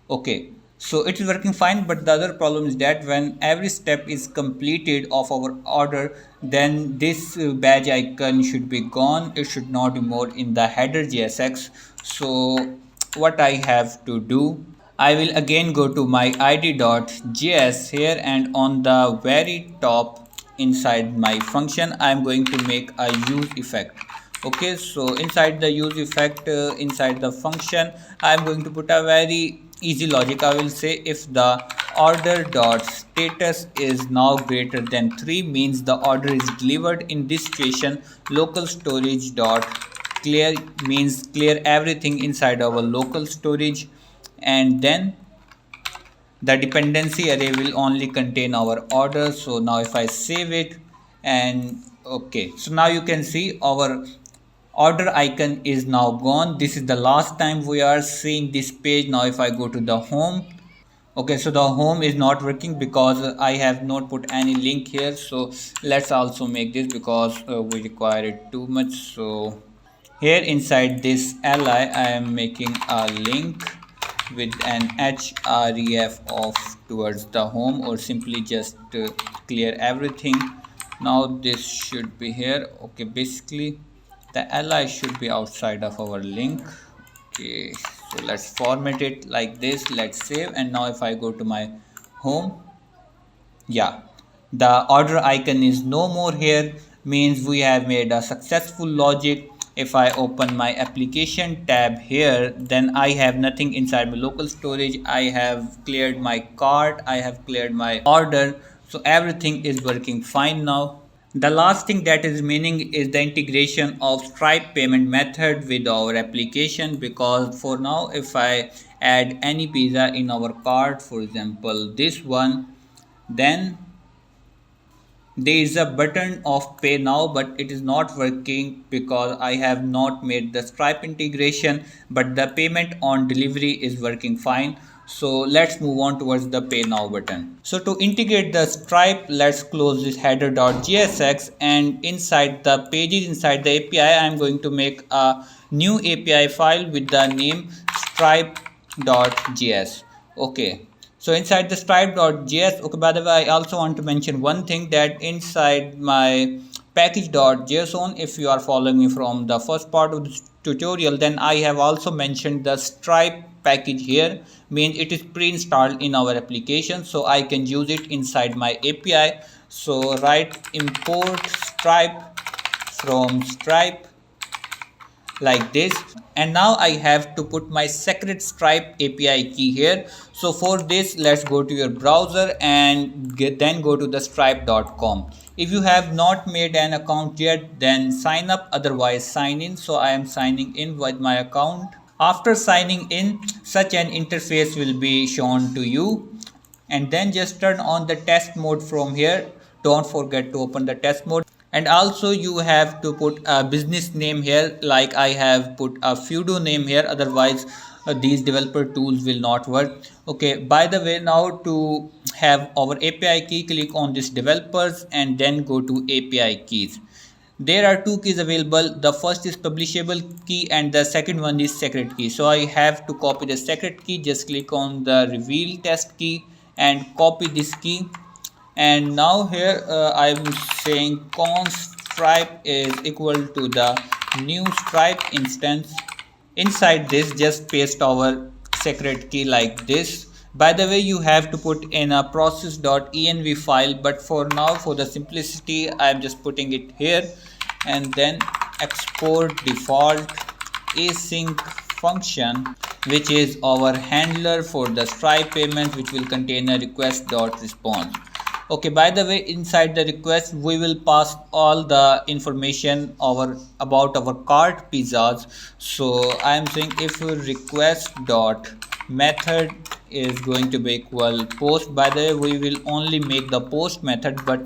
Okay, so it is working fine, but the other problem is that when every step is completed of our order, then this badge icon should be gone. It should not be more in the header JSX. So what I have to do, I will again go to my id.js here, and on the very top inside my function I am going to make a use effect. Okay, so inside the use effect, inside the function, I am going to put a very easy logic. I will say if the order dot status is now greater than 3, means the order is delivered. In this situation, local storage dot clear means clear everything inside our local storage, and then the dependency array will only contain our order. So now if I save it, and okay, so now you can see our order icon is now gone. This is the last time we are seeing this page. Now if I go to the home, okay, so the home is not working because I have not put any link here. So let's also make this because we require it too much. So here inside this li, I am making a link with an href of towards the home, or simply just clear everything. Now this should be here. Okay, basically the li should be outside of our link. Okay, so let's format it like this. Let's save, and now if I go to my home, yeah, the order icon is no more here, means we have made a successful logic. If I open my application tab here, then I have nothing inside my local storage. I have cleared my cart, I have cleared my order, so everything is working fine now. The last thing that is remaining is the integration of Stripe payment method with our application, because for now if I add any pizza in our cart, for example this one, then there is a button of pay now, but it is not working because I have not made the Stripe integration, but the payment on delivery is working fine. So let's move on towards the pay now button. So to integrate the Stripe, let's close this header.jsx, and inside the pages, inside the API, I am going to make a new API file with the name stripe.js. Okay, so inside the stripe.js, okay, by the way, I also want to mention one thing, that inside my package.json, if you are following me from the first part of this tutorial, then I have also mentioned the Stripe package here, means it is pre-installed in our application, so I can use it inside my API. So write import Stripe from Stripe like this, and now I have to put my secret Stripe API key here. So for this, let's go to your browser and then go to the stripe.com. If you have not made an account yet, then sign up, otherwise sign in. So I am signing in with my account. After signing in, such an interface will be shown to you, and then just turn on the test mode from here. Don't forget to open the test mode, and also you have to put a business name here, like I have put a Fudo name here, otherwise these developer tools will not work. Okay, by the way, now to have our API key, click on this developers and then go to API keys. There are two keys available. The first is publishable key and the second one is secret key. So I have to copy the secret key. Just click on the reveal test key and copy this key. And now here I'm saying const stripe is equal to the new stripe instance. Inside this, just paste our secret key like this. By the way, you have to put in a process.env file, but for now, for the simplicity, I am just putting it here, and then export default async function, which is our handler for the Stripe payment, which will contain a request.response. Okay, by the way, inside the request we will pass all the information about our cart pizzas. So I am saying if request dot method is going to be equal post. By the way, we will only make the post method, but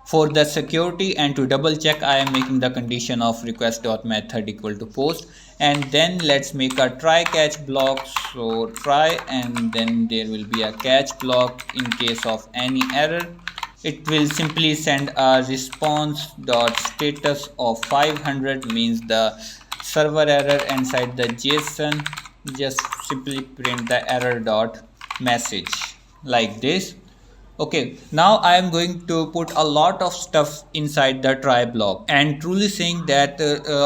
for the security and to double check, I am making the condition of request dot method equal to post. And then let's make a try catch block. So try, and then there will be a catch block. In case of any error, it will simply send a response dot status of 500, means the server error inside the JSON. just simply print the error dot message like this. Okay, now I am going to put a lot of stuff inside the try block, and truly saying that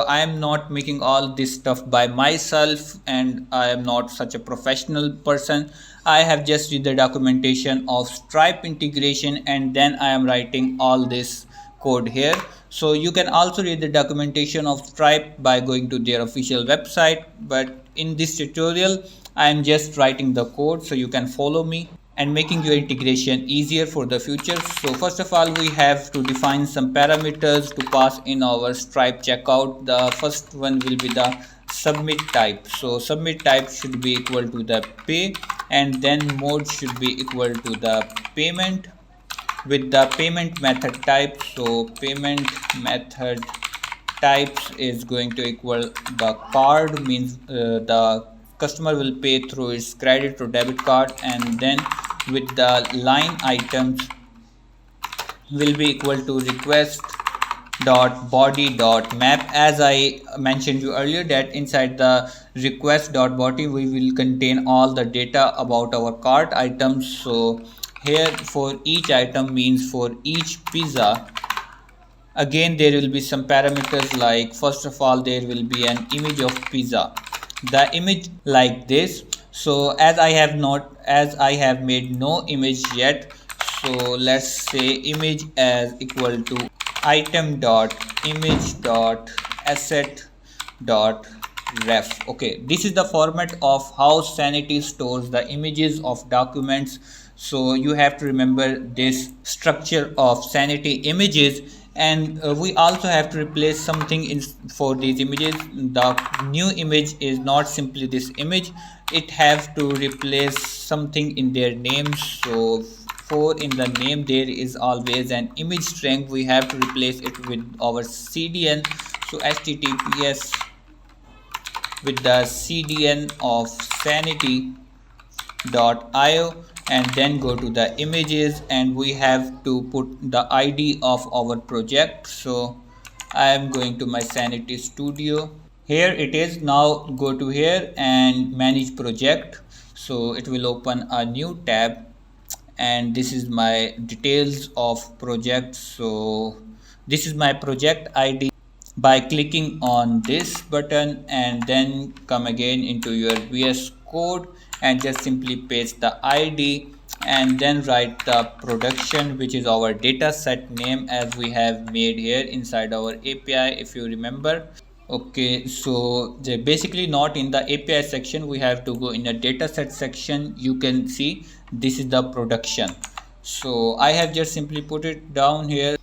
I am not making all this stuff by myself, and I am not such a professional person. I have just read the documentation of Stripe integration, and then I am writing all this code here. So you can also read the documentation of Stripe by going to their official website, but in this tutorial I am just writing the code so you can follow me and making your integration easier for the future. So first of all, we have to define some parameters to pass in our Stripe checkout. The first one will be the submit type. So submit type should be equal to the pay, and then mode should be equal to the payment with the payment method type. So payment method types is going to equal the card, means the customer will pay through its credit or debit card, and then with the line items will be equal to request dot body dot map. As I mentioned you earlier, that inside the request dot body we will contain all the data about our cart items. So here for each item means for each pizza, again there will be some parameters, like first of all there will be an image of pizza, the image like this. So as I have made no image yet, so let's say image as equal to item dot image dot asset dot ref. Okay, this is the format of how Sanity stores the images of documents. So you have to remember this structure of Sanity images, and we also have to replace something in for these images. The new image is not simply this image, it have to replace something in their names. So for in the name there is always an image string, we have to replace it with our CDN. So https with the CDN of sanity.io, and then go to the images, and we have to put the ID of our project. So I am going to my Sanity Studio. Here it is. Now go to here and manage project. So it will open a new tab, and this is my details of project. So this is my project ID. By clicking on this button and then come again into your VS Code and just simply paste the ID, and then write the production, which is our data set name, as we have made here inside our API, if you remember. Okay, so basically not in the API section, we have to go in a dataset section. You can see this is the production. So I have just simply put it down here.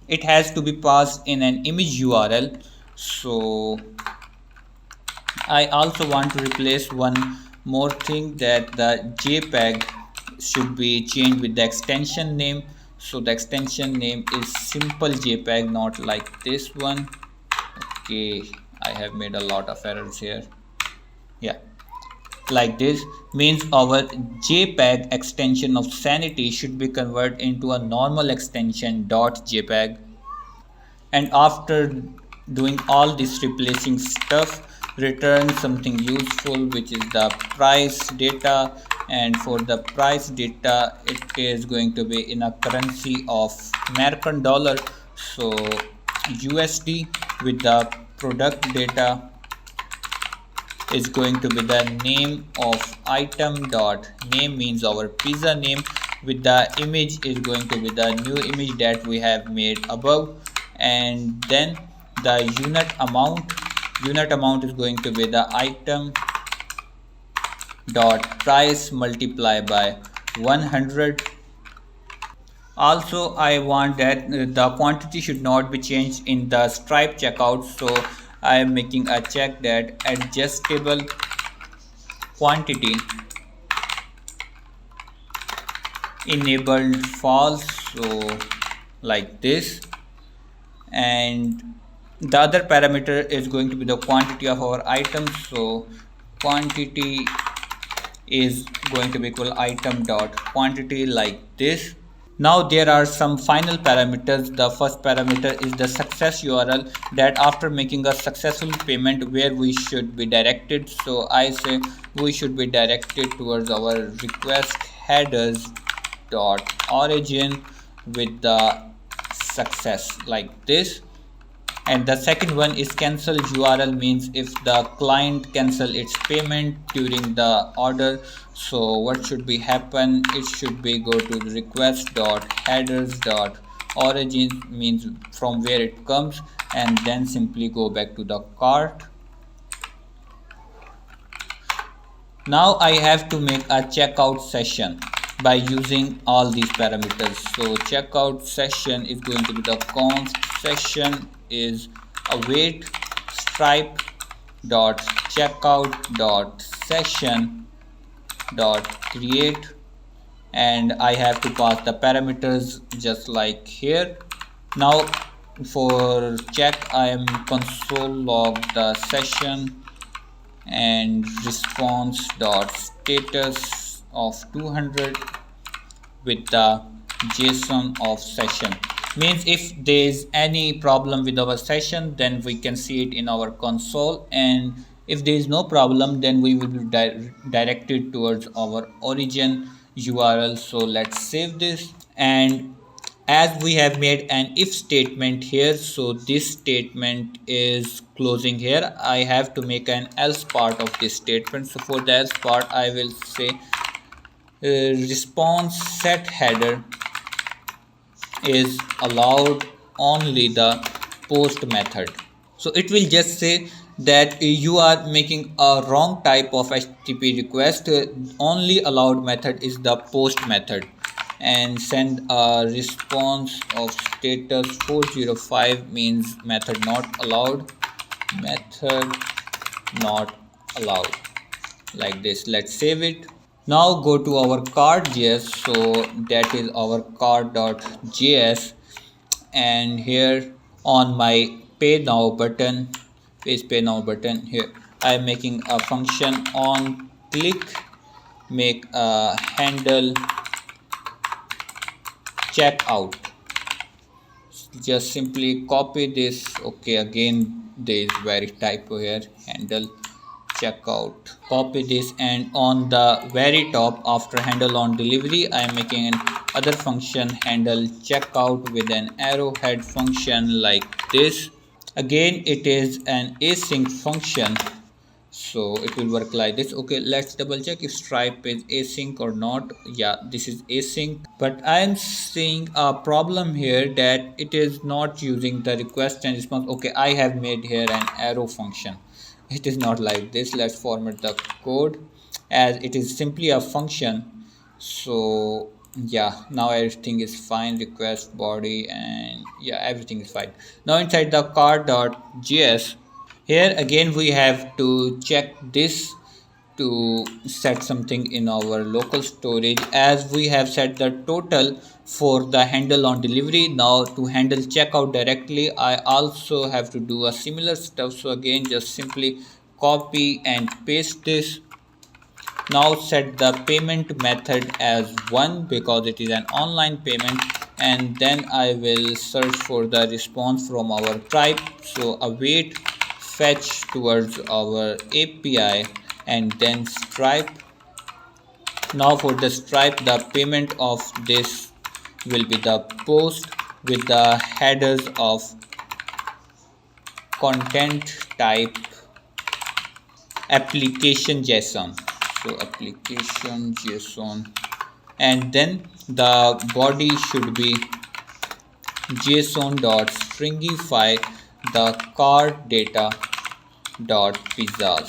It has to be passed in an image URL. So I also want to replace one more thing, that the JPEG should be changed with the extension name. So the extension name is simple JPEG, not like this one. Okay, I have made a lot of errors here. Yeah, like this means our JPEG extension of Sanity should be converted into a normal extension .jpeg. And after doing all this replacing stuff, return something useful, which is the price data. And for the price data, it is going to be in a currency of American dollar, so USD. With the product data is going to be the name of item dot name, means our pizza name. With the image is going to be the new image that we have made above, and then the unit amount is going to be the item dot price multiplied by 100. Also I want that the quantity should not be changed in the Stripe checkout, so I am making a check that adjustable quantity enabled false, so like this. And the other parameter is going to be the quantity of our items, so quantity is going to be equal item dot quantity, like this. Now there are some final parameters. The first parameter is the success URL, that after making a successful payment where we should be directed. So I say we should be directed towards our request headers dot origin with the success like this. And the second one is cancel URL, means if the client cancel its payment during the order, so what should be happen, it should be go to request dot headers dot origin, means from where it comes, and then simply go back to the cart. Now I have to make a checkout session by using all these parameters. So checkout session is going to be the const session is await stripe dot checkout dot session dot create, and I have to pass the parameters just like here. Now for check, I am console log the session and response dot status of 200 with the JSON of session, means if there is any problem with our session then we can see it in our console, and if there is no problem then we will be directed towards our origin URL. So let's save this, and as we have made an if statement here, so this statement is closing here. I have to make an else part of this statement. So for the else part I will say response set header is allowed only the post method. So it will just say that you are making a wrong type of HTTP request. Only allowed method is the post method, and send a response of status 405, means method not allowed, method not allowed, like this. Let's save it. Now go to our card.js, so that is our card.js, and here on my pay now button, pay now button, here I am making a function on click make a handle checkout. Just simply copy this. Okay, again there is very typo here, handle checkout. Copy this, and on the very top after handle on delivery I am making an other function handle checkout with an arrowhead function like this. Again it is an async function, so it will work like this. Okay, let's double check if stripe is async or not. Yeah, this is async, but I am seeing a problem here that it is not using the request and response. Okay, I have made here an arrow function. It is not like this. Let's format the code as it is simply a function. So yeah, now everything is fine, request body, and yeah, everything is fine. Now inside the card.js, here again we have to check this to set something in our local storage, as we have set the total for the handle on delivery. Now to handle checkout directly I also have to do a similar stuff. So again just simply copy and paste this. Now set the payment method as 1 because it is an online payment, and then I will search for the response from our type. So await fetch towards our API and then stripe. Now for the stripe, the payment of this will be the post with the headers of content type application JSON. So application JSON, and then the body should be JSON.stringify the card data dot pizzas.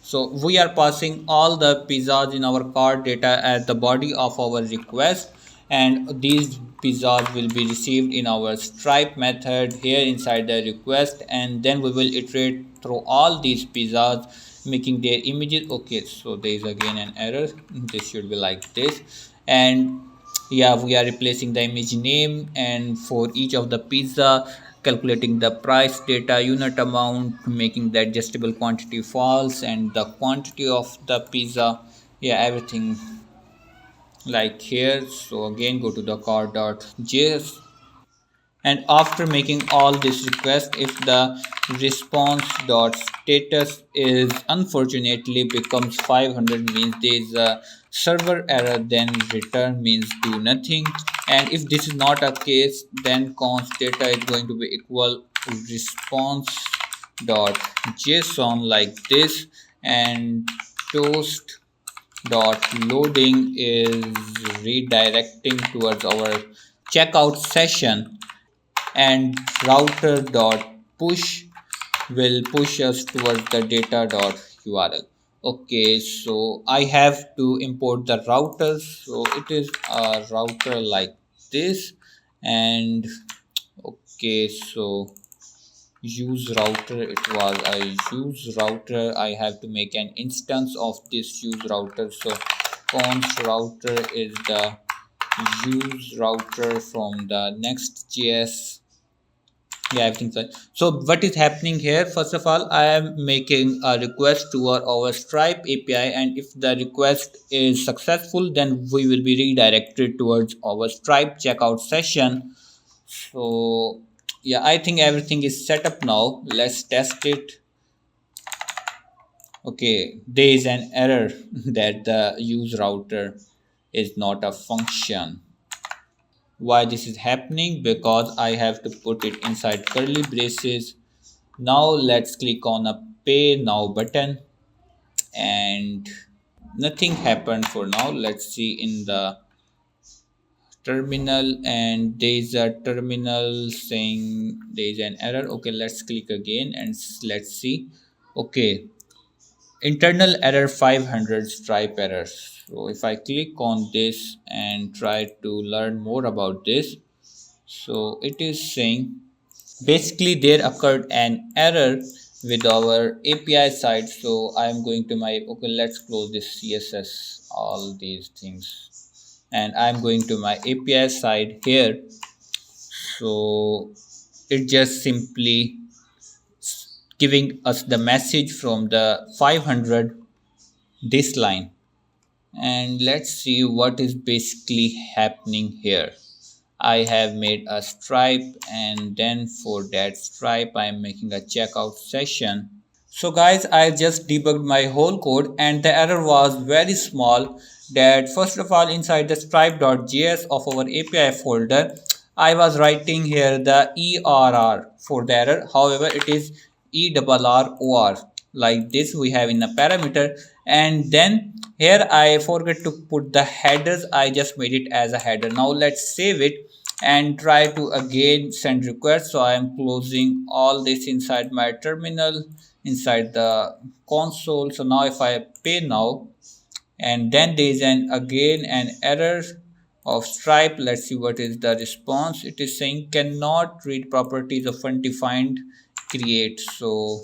So we are passing all the pizzas in our card data as the body of our request, and these pizzas will be received in our stripe method here inside the request, and then we will iterate through all these pizzas making their images. Okay, so there is again an error. This should be like this, and yeah, we are replacing the image name, and for each of the pizza calculating the price data, unit amount, making the adjustable quantity false, and the quantity of the pizza. Yeah, everything like here. So again go to the car.js, and after making all this request, if the response dot status is unfortunately becomes 500 means there is a server error, then return means do nothing. And if this is not a case, then const data is going to be equal response dot json like this, and toast dot loading is redirecting towards our checkout session, and router dot push will push us towards the data dot url. Okay, so I have to import the router, so it is a router like this. And okay, so use router, it was a use router. I have to make an instance of this use router, so const router is the use router from the Next.js. Yeah, everything's fine. So what is happening here? First of all, I am making a request to our Stripe API, and if the request is successful, then we will be redirected towards our Stripe checkout session. So yeah, I think everything is set up now. Let's test it. Okay, there is an error that the use router is not a function. Why this is happening? Because I have to put it inside curly braces. Now let's click on a pay now button, and nothing happened for now. Let's see in the terminal, and there is a terminal saying there is an error. Okay, let's click again and let's see. Okay, internal error 500 stripe errors. So if I click on this and try to learn more about this, so it is saying basically there occurred an error with our API side. So I'm going to my, okay, let's close this CSS, all these things, and I'm going to my API side here. So it just simply giving us the message from the 500 this line. And let's see what is basically happening here. I have made a stripe, and then for that stripe I am making a checkout session. So guys, I just debugged my whole code, and the error was very small. That first of all, inside the stripe.js of our API folder, I was writing here the ERR for the error. However, it is ERROR like this we have in a parameter. And then here I forgot to put the headers. I just made it as a header. Now let's save it and try to again send request. So I am closing all this inside my terminal, inside the console. So now if I pay now, and then there is an again an error of stripe. Let's see what is the response. It is saying cannot read properties of undefined create. So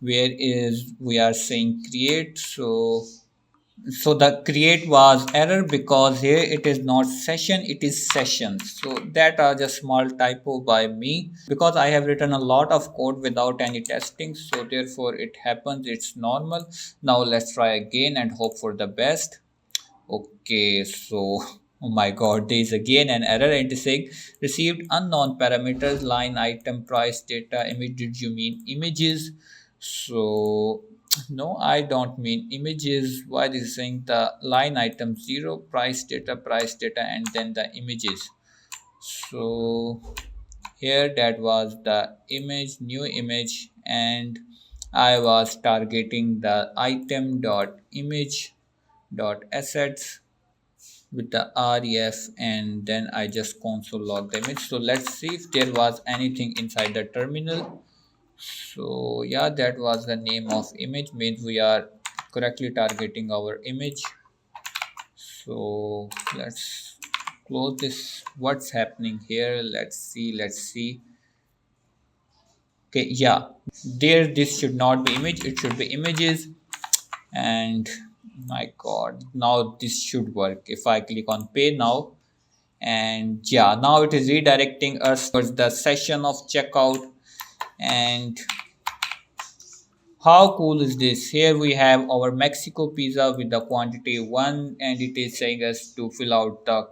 where is we are saying create? So the create was error because here it is not session, it is sessions. So that are just small typo by me because I have written a lot of code without any testing, so therefore it happens, it's normal. Now let's try again and hope for the best. Okay, so oh my god, there is again an error and it is saying received unknown parameters, line item, price, data, image. Did you mean images? So no, I don't mean images. Why this is saying the line item 0, price data, and then the images. So here that was the image, new image, and I was targeting the item dot image dot assets with the ref, and then I just console log the image. So let's see if there was anything inside the terminal. So yeah, that was the name of image, means we are correctly targeting our image. So let's close this. What's happening here? Let's see. Okay, yeah, there this should not be image, it should be images. And my god, now this should work if I click on pay now. And yeah, now it is redirecting us towards the session of checkout. And How cool is this? Here we have our Mexico pizza with the quantity 1, and it is saying us to fill out the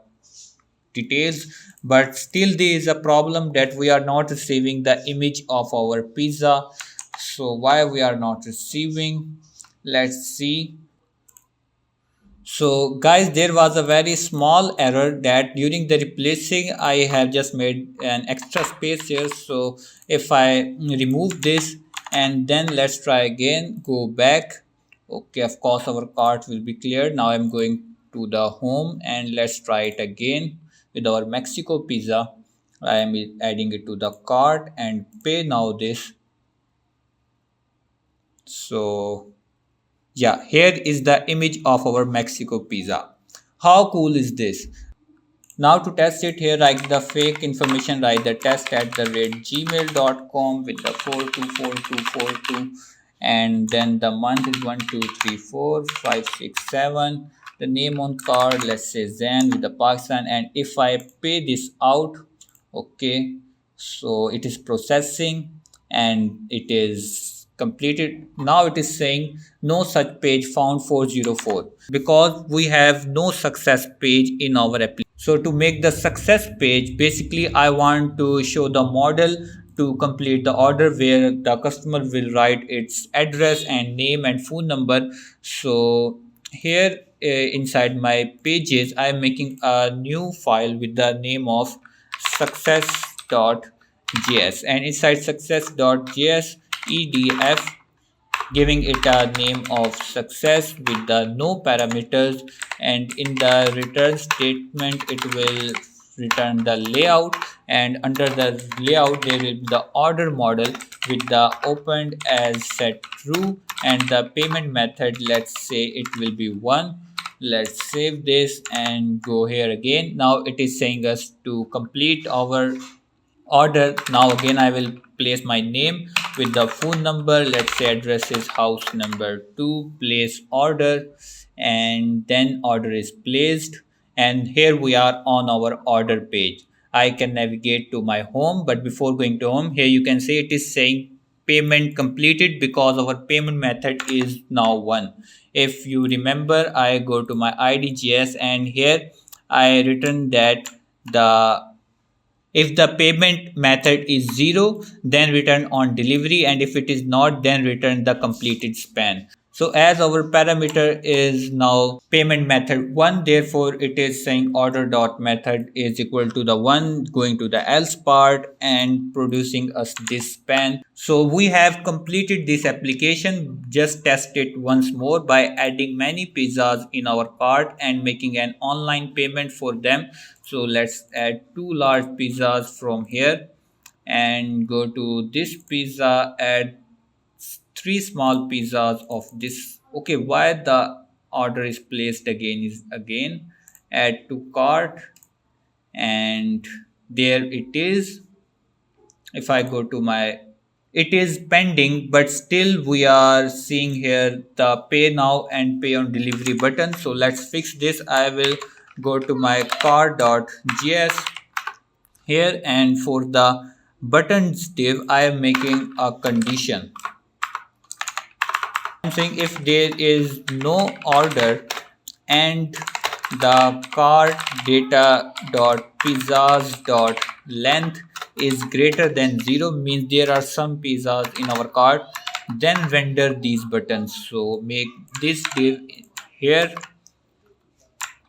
details, but still there is a problem that we are not receiving the image of our pizza. So why we are not receiving? Let's see. So guys, there was a very small error that during the replacing I have just made an extra space here. So if I remove this and then let's try again, go back. Okay, of course our cart will be cleared. Now I'm going to the home and let's try it again with our Mexico pizza. I am adding it to the cart and pay now this. So yeah, here is the image of our Mexico pizza. How cool is this? Now to test it, here write the fake information, write the test at the rate gmail.com with the 424242, and then the month is 1234567. The name on card, let's say Zen with the Pakistan, and if I pay this out, okay, so it is processing and it is completed. Now it is saying no such page found 404 because we have no success page in our application. So to make the success page, basically I want to show the model to complete the order where the customer will write its address and name and phone number. So here inside my pages I am making a new file with the name of success.js, and inside success.js edf, giving it a name of success with the no parameters, and in the return statement it will return the layout, and under the layout there will be the order model with the opened as set true, and the payment method, let's say it will be one. Let's save this and go here again. Now it is saying us to complete our order. Now again I will place my name with the phone number, let's say address is house number 2, place order, and then order is placed, and here we are on our order page. I can navigate to my home, but before going to home, here you can see it is saying payment completed because our payment method is now one. If you remember, I go to my id.js and here I written that the if the payment method is 0, then return on delivery, and if it is not, then return the completed span. So as our parameter is now payment method 1, therefore it is saying order dot method is equal to the 1, going to the else part and producing us this span. So we have completed this application. Just test it once more by adding many pizzas in our cart and making an online payment for them. So let's add two large pizzas from here and go to this pizza, add three small pizzas of this. Okay, why the order is placed again is again add to cart, and there it is. If I go to my, it is pending, but still we are seeing here the pay now and pay on delivery button. So let's fix this. I will go to my car.js here, and for the buttons div I am making a condition. I'm saying if there is no order and the cart data dot pizzas dot length is greater than 0, means there are some pizzas in our cart, then render these buttons. So make this div here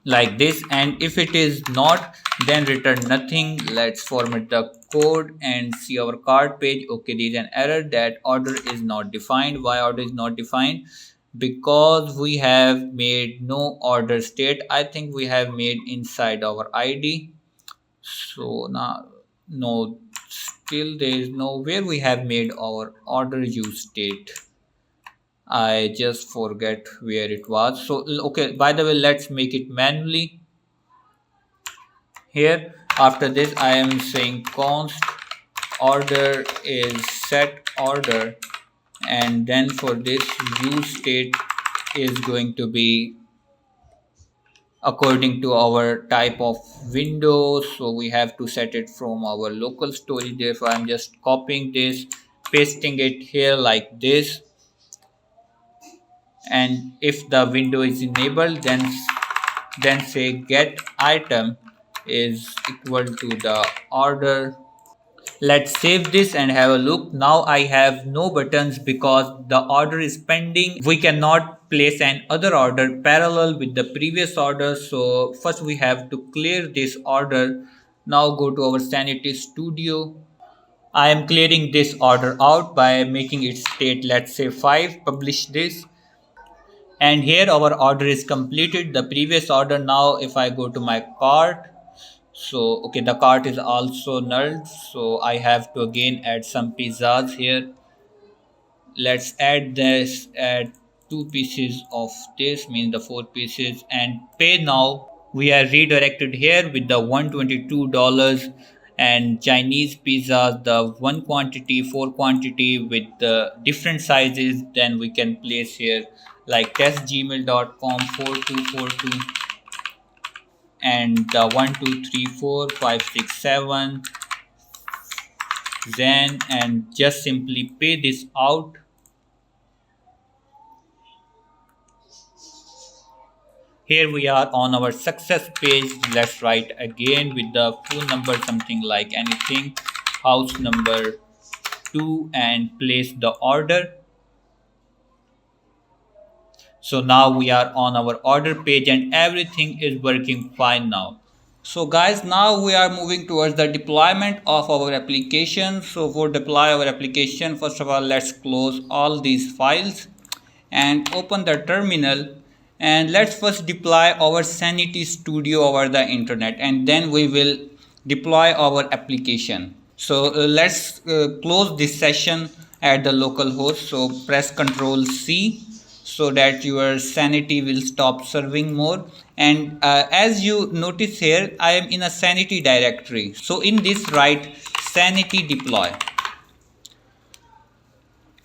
like this, and if it is not, then return nothing. Let's format the code and see our cart page. Okay, there is an error that order is not defined. Why order is not defined? Because we have made no order state. I think we have made inside our id. So now no, still there is no where we have made our order use state. I just forget where it was. So okay, by the way, let's make it manually. Here after this I am saying const order is set order, and then for this use state is going to be according to our type of window. So we have to set it from our local storage. Therefore I'm just copying this, pasting it here like this, and if the window is enabled, then say get item is equal to the order. Let's save this and have a look. Now I have no buttons because the order is pending. We cannot place an other order parallel with the previous order. So first we have to clear this order. Now go to our Sanity Studio. I am clearing this order out by making it state, let's say 5. Publish this. And here our order is completed. The previous order. Now if I go to my cart, so okay, the cart is also null, so I have to again add some pizzas here. Let's add this, add 2 pieces of this, means the 4 pieces, and pay now. We are redirected here with the $122 and Chinese pizzas, the one quantity, 4 quantity with the different sizes. Then we can place here like testgmail.com 4242 and the 1 2 3 4 5 6 7 then, and just simply pay this out. Here we are on our success page. Let's write again with the phone number, something like anything, house number 2, and place the order. So now we are on our order page and everything is working fine now. So guys, now we are moving towards the deployment of our application. So for deploy our application, first of all, let's close all these files and open the terminal, and let's first deploy our Sanity Studio over the internet, and then we will deploy our application. So let's close this session at the local host. So press Ctrl C so that your Sanity will stop serving more. And as you notice here, I am in a Sanity directory. So in this, write Sanity deploy.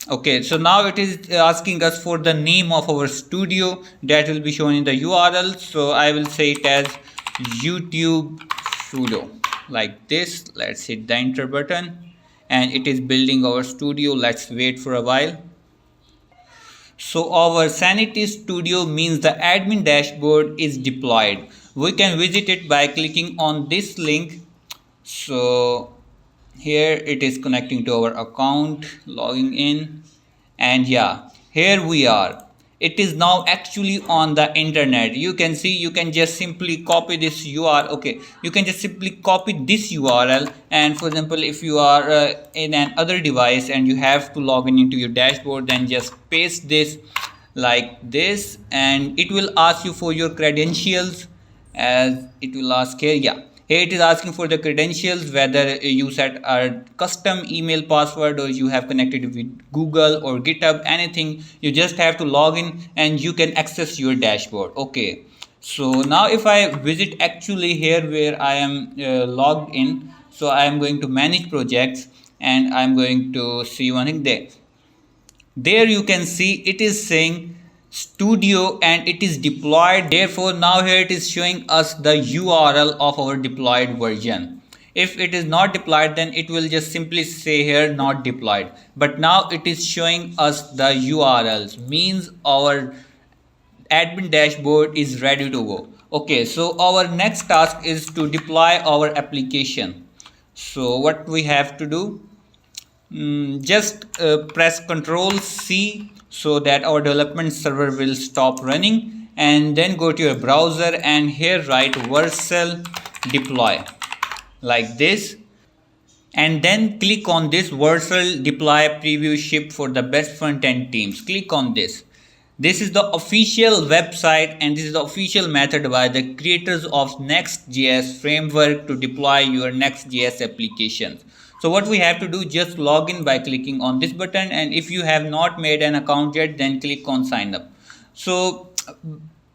Okay, so now it is asking us for the name of our studio that will be shown in the URL. So I will say it as YouTube Fudo, like this. Let's hit the enter button and it is building our studio. Let's wait for a while. So our Sanity Studio means the admin dashboard is deployed. We can visit it by clicking on this link. So here it is connecting to our account, logging in, and yeah, here we are. It is now actually on the internet. You can see, you can just simply copy this URL. Okay, you can just simply copy this URL, and for example, if you are in an other device and you have to log in into your dashboard, then just paste this like this, and it will ask you for your credentials, as it will ask here. Yeah, here it is asking for the credentials, whether you set a custom email password or you have connected with Google or GitHub, anything. You just have to log in and you can access your dashboard. Okay, so now if I visit actually here where I am logged in, so I am going to manage projects and I am going to see one thing there. There you can see it is saying studio and it is deployed. Therefore now here it is showing us the URL of our deployed version. If it is not deployed, then it will just simply say here not deployed, but now it is showing us the URLs, means our admin dashboard is ready to go. Okay, so our next task is to deploy our application. So what we have to do, just press Ctrl C so that our development server will stop running, and then go to your browser and here write Vercel deploy like this, and then click on this Vercel deploy preview ship for the best front-end teams. Click on this. This is the official website and this is the official method by the creators of Next.js framework to deploy your Next.js applications. So what we have to do, just log in by clicking on this button, and if you have not made an account yet, then click on sign up. So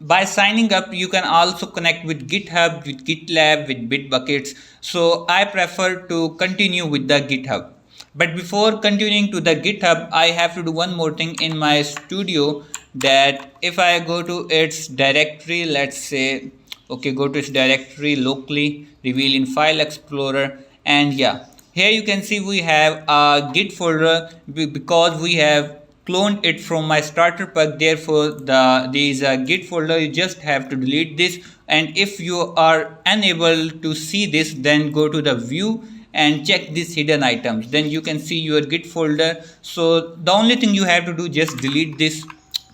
by signing up, you can also connect with GitHub, with GitLab, with Bitbuckets. So I prefer to continue with the GitHub. But before continuing to the GitHub, I have to do one more thing in my studio, that if I go to its directory, let's say, okay, go to its directory locally, reveal in file explorer, and yeah, here you can see we have a Git folder because we have cloned it from my starter pack. Therefore there is a git folder. You just have to delete this, and if you are unable to see this, then go to the view and check these hidden items, then you can see your git folder. So the only thing you have to do, just delete this.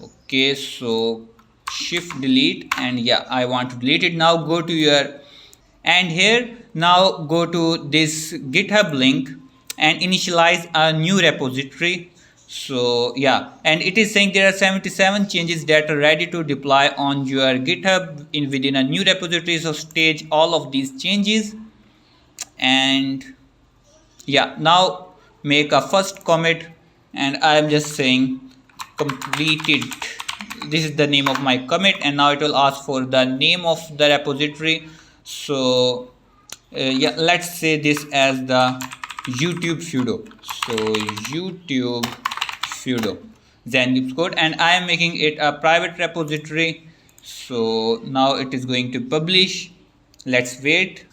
Okay, so shift delete, and yeah, I want to delete it. Now go to your, and here now go to this GitHub link and initialize a new repository. So yeah, and it is saying there are 77 changes that are ready to deploy on your GitHub in within a new repository. So stage all of these changes, and yeah, now make a first commit, and I am just saying completed. This is the name of my commit, and now it will ask for the name of the repository. So yeah, let's say this as the YouTube Fudo. So YouTube Fudo ZAINKEEPSCODE, and I am making it a private repository. So now it is going to publish. Let's wait.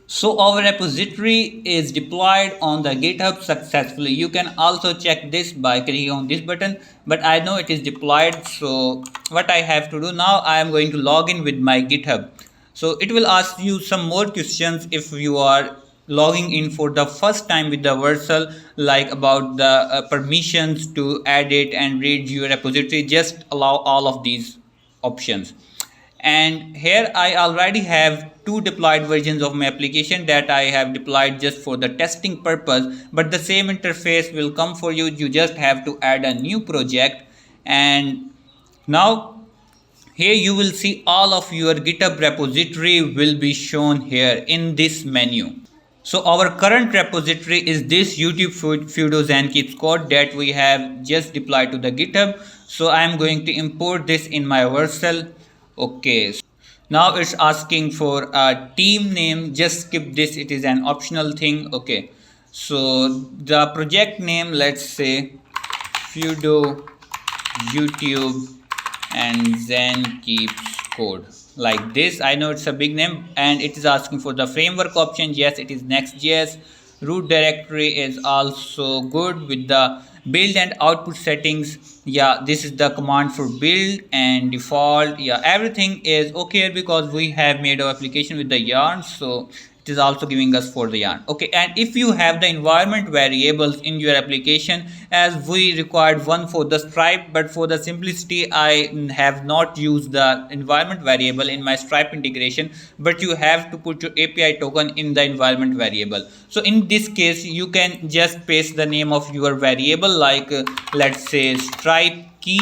So our repository is deployed on the GitHub successfully. You can also check this by clicking on this button, but I know it is deployed. So what I have to do now, I am going to log in with my GitHub. So it will ask you some more questions if you are logging in for the first time with the Vercel, like about the permissions to edit and read your repository. Just allow all of these options. And here I already have two deployed versions of my application that I have deployed just for the testing purpose, but the same interface will come for you. You just have to add a new project, and now here you will see all of your GitHub repository will be shown here in this menu. So our current repository is this YouTube Fudo ZAINKEEPSCODE that we have just deployed to the GitHub. So I am going to import this in my Vercel. Okay, now it's asking for a team name. Just skip this, it is an optional thing. Okay, so the project name, let's say Fudo YouTube and ZAINKEEPSCODE, like this. I know it's a big name, and it is asking for the framework option. Yes, it is Next.js. Root directory is also good with the build and output settings. Yeah, this is the command for build and default. Yeah, everything is okay because we have made our application with the yarn, so it is also giving us for the yarn. Okay, and if you have the environment variables in your application, as we required one for the Stripe, but for the simplicity I have not used the environment variable in my Stripe integration, but you have to put your API token in the environment variable. So in this case you can just paste the name of your variable, like let's say Stripe key,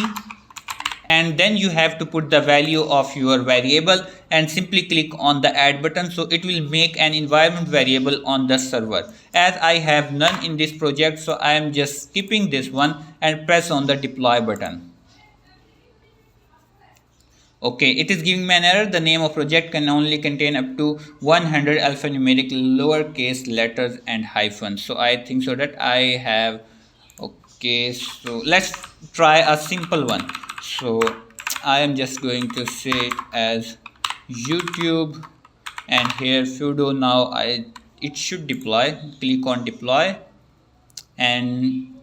and then you have to put the value of your variable and simply click on the add button. So it will make an environment variable on the server. As I have none in this project, so I am just skipping this one and press on the deploy button. Okay, it is giving me an error. The name of project can only contain up to 100 alphanumeric lowercase letters and hyphens. So I think so that I have. Okay, so let's try a simple one. So I am just going to say it as YouTube, and here Fudo. Now it should deploy. Click on deploy, and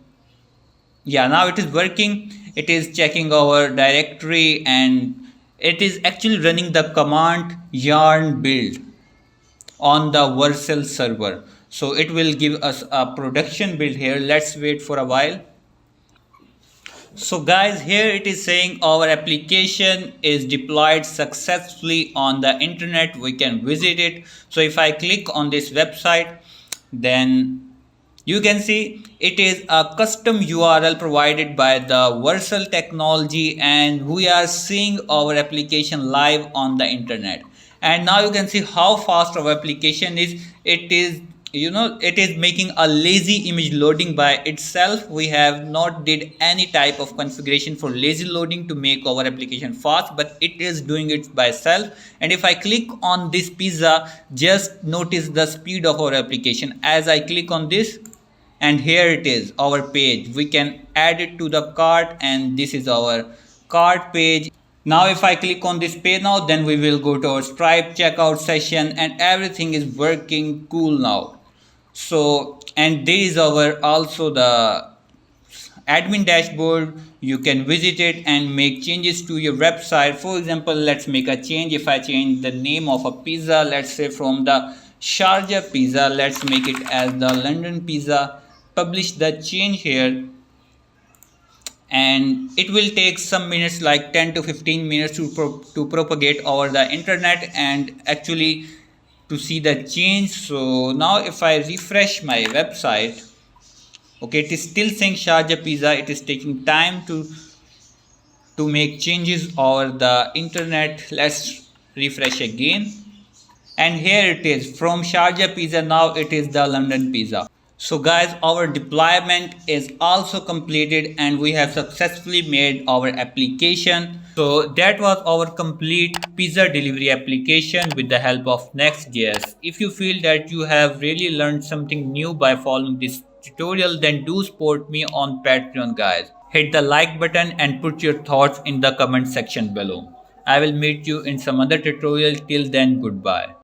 yeah, now it is working. It is checking our directory, and it is actually running the command yarn build on the Vercel server. So it will give us a production build here. Let's wait for a while. So guys, here it is saying our application is deployed successfully on the internet. We can visit it. So if I click on this website, then you can see it is a custom URL provided by the Vercel technology, and we are seeing our application live on the internet. And now you can see how fast our application is. It is, it is making a lazy image loading by itself. We have not did any type of configuration for lazy loading to make our application fast, but it is doing it by itself. And if I click on this pizza, just notice the speed of our application. As I click on this, and here it is, our page. We can add it to the cart, and this is our cart page. Now if I click on this page now, then we will go to our Stripe checkout session, and everything is working cool now. So, and there is our also the admin dashboard. You can visit it and make changes to your website. For example, let's make a change. If I change the name of a pizza, let's say from the Sharjah pizza, let's make it as the London pizza. Publish the change here, and it will take some minutes, like 10 to 15 minutes to propagate over the internet and actually to see the change. So now if I refresh my website, okay, it is still saying Sharjah pizza. It is taking time to make changes over the internet. Let's refresh again, and here it is, from Sharjah pizza, now it is the London pizza. So guys, our deployment is also completed and we have successfully made our application. So that was our complete pizza delivery application with the help of Next.js. If you feel that you have really learned something new by following this tutorial, then do support me on Patreon guys. Hit the like button and put your thoughts in the comment section below. I will meet you in some other tutorial. Till then, goodbye.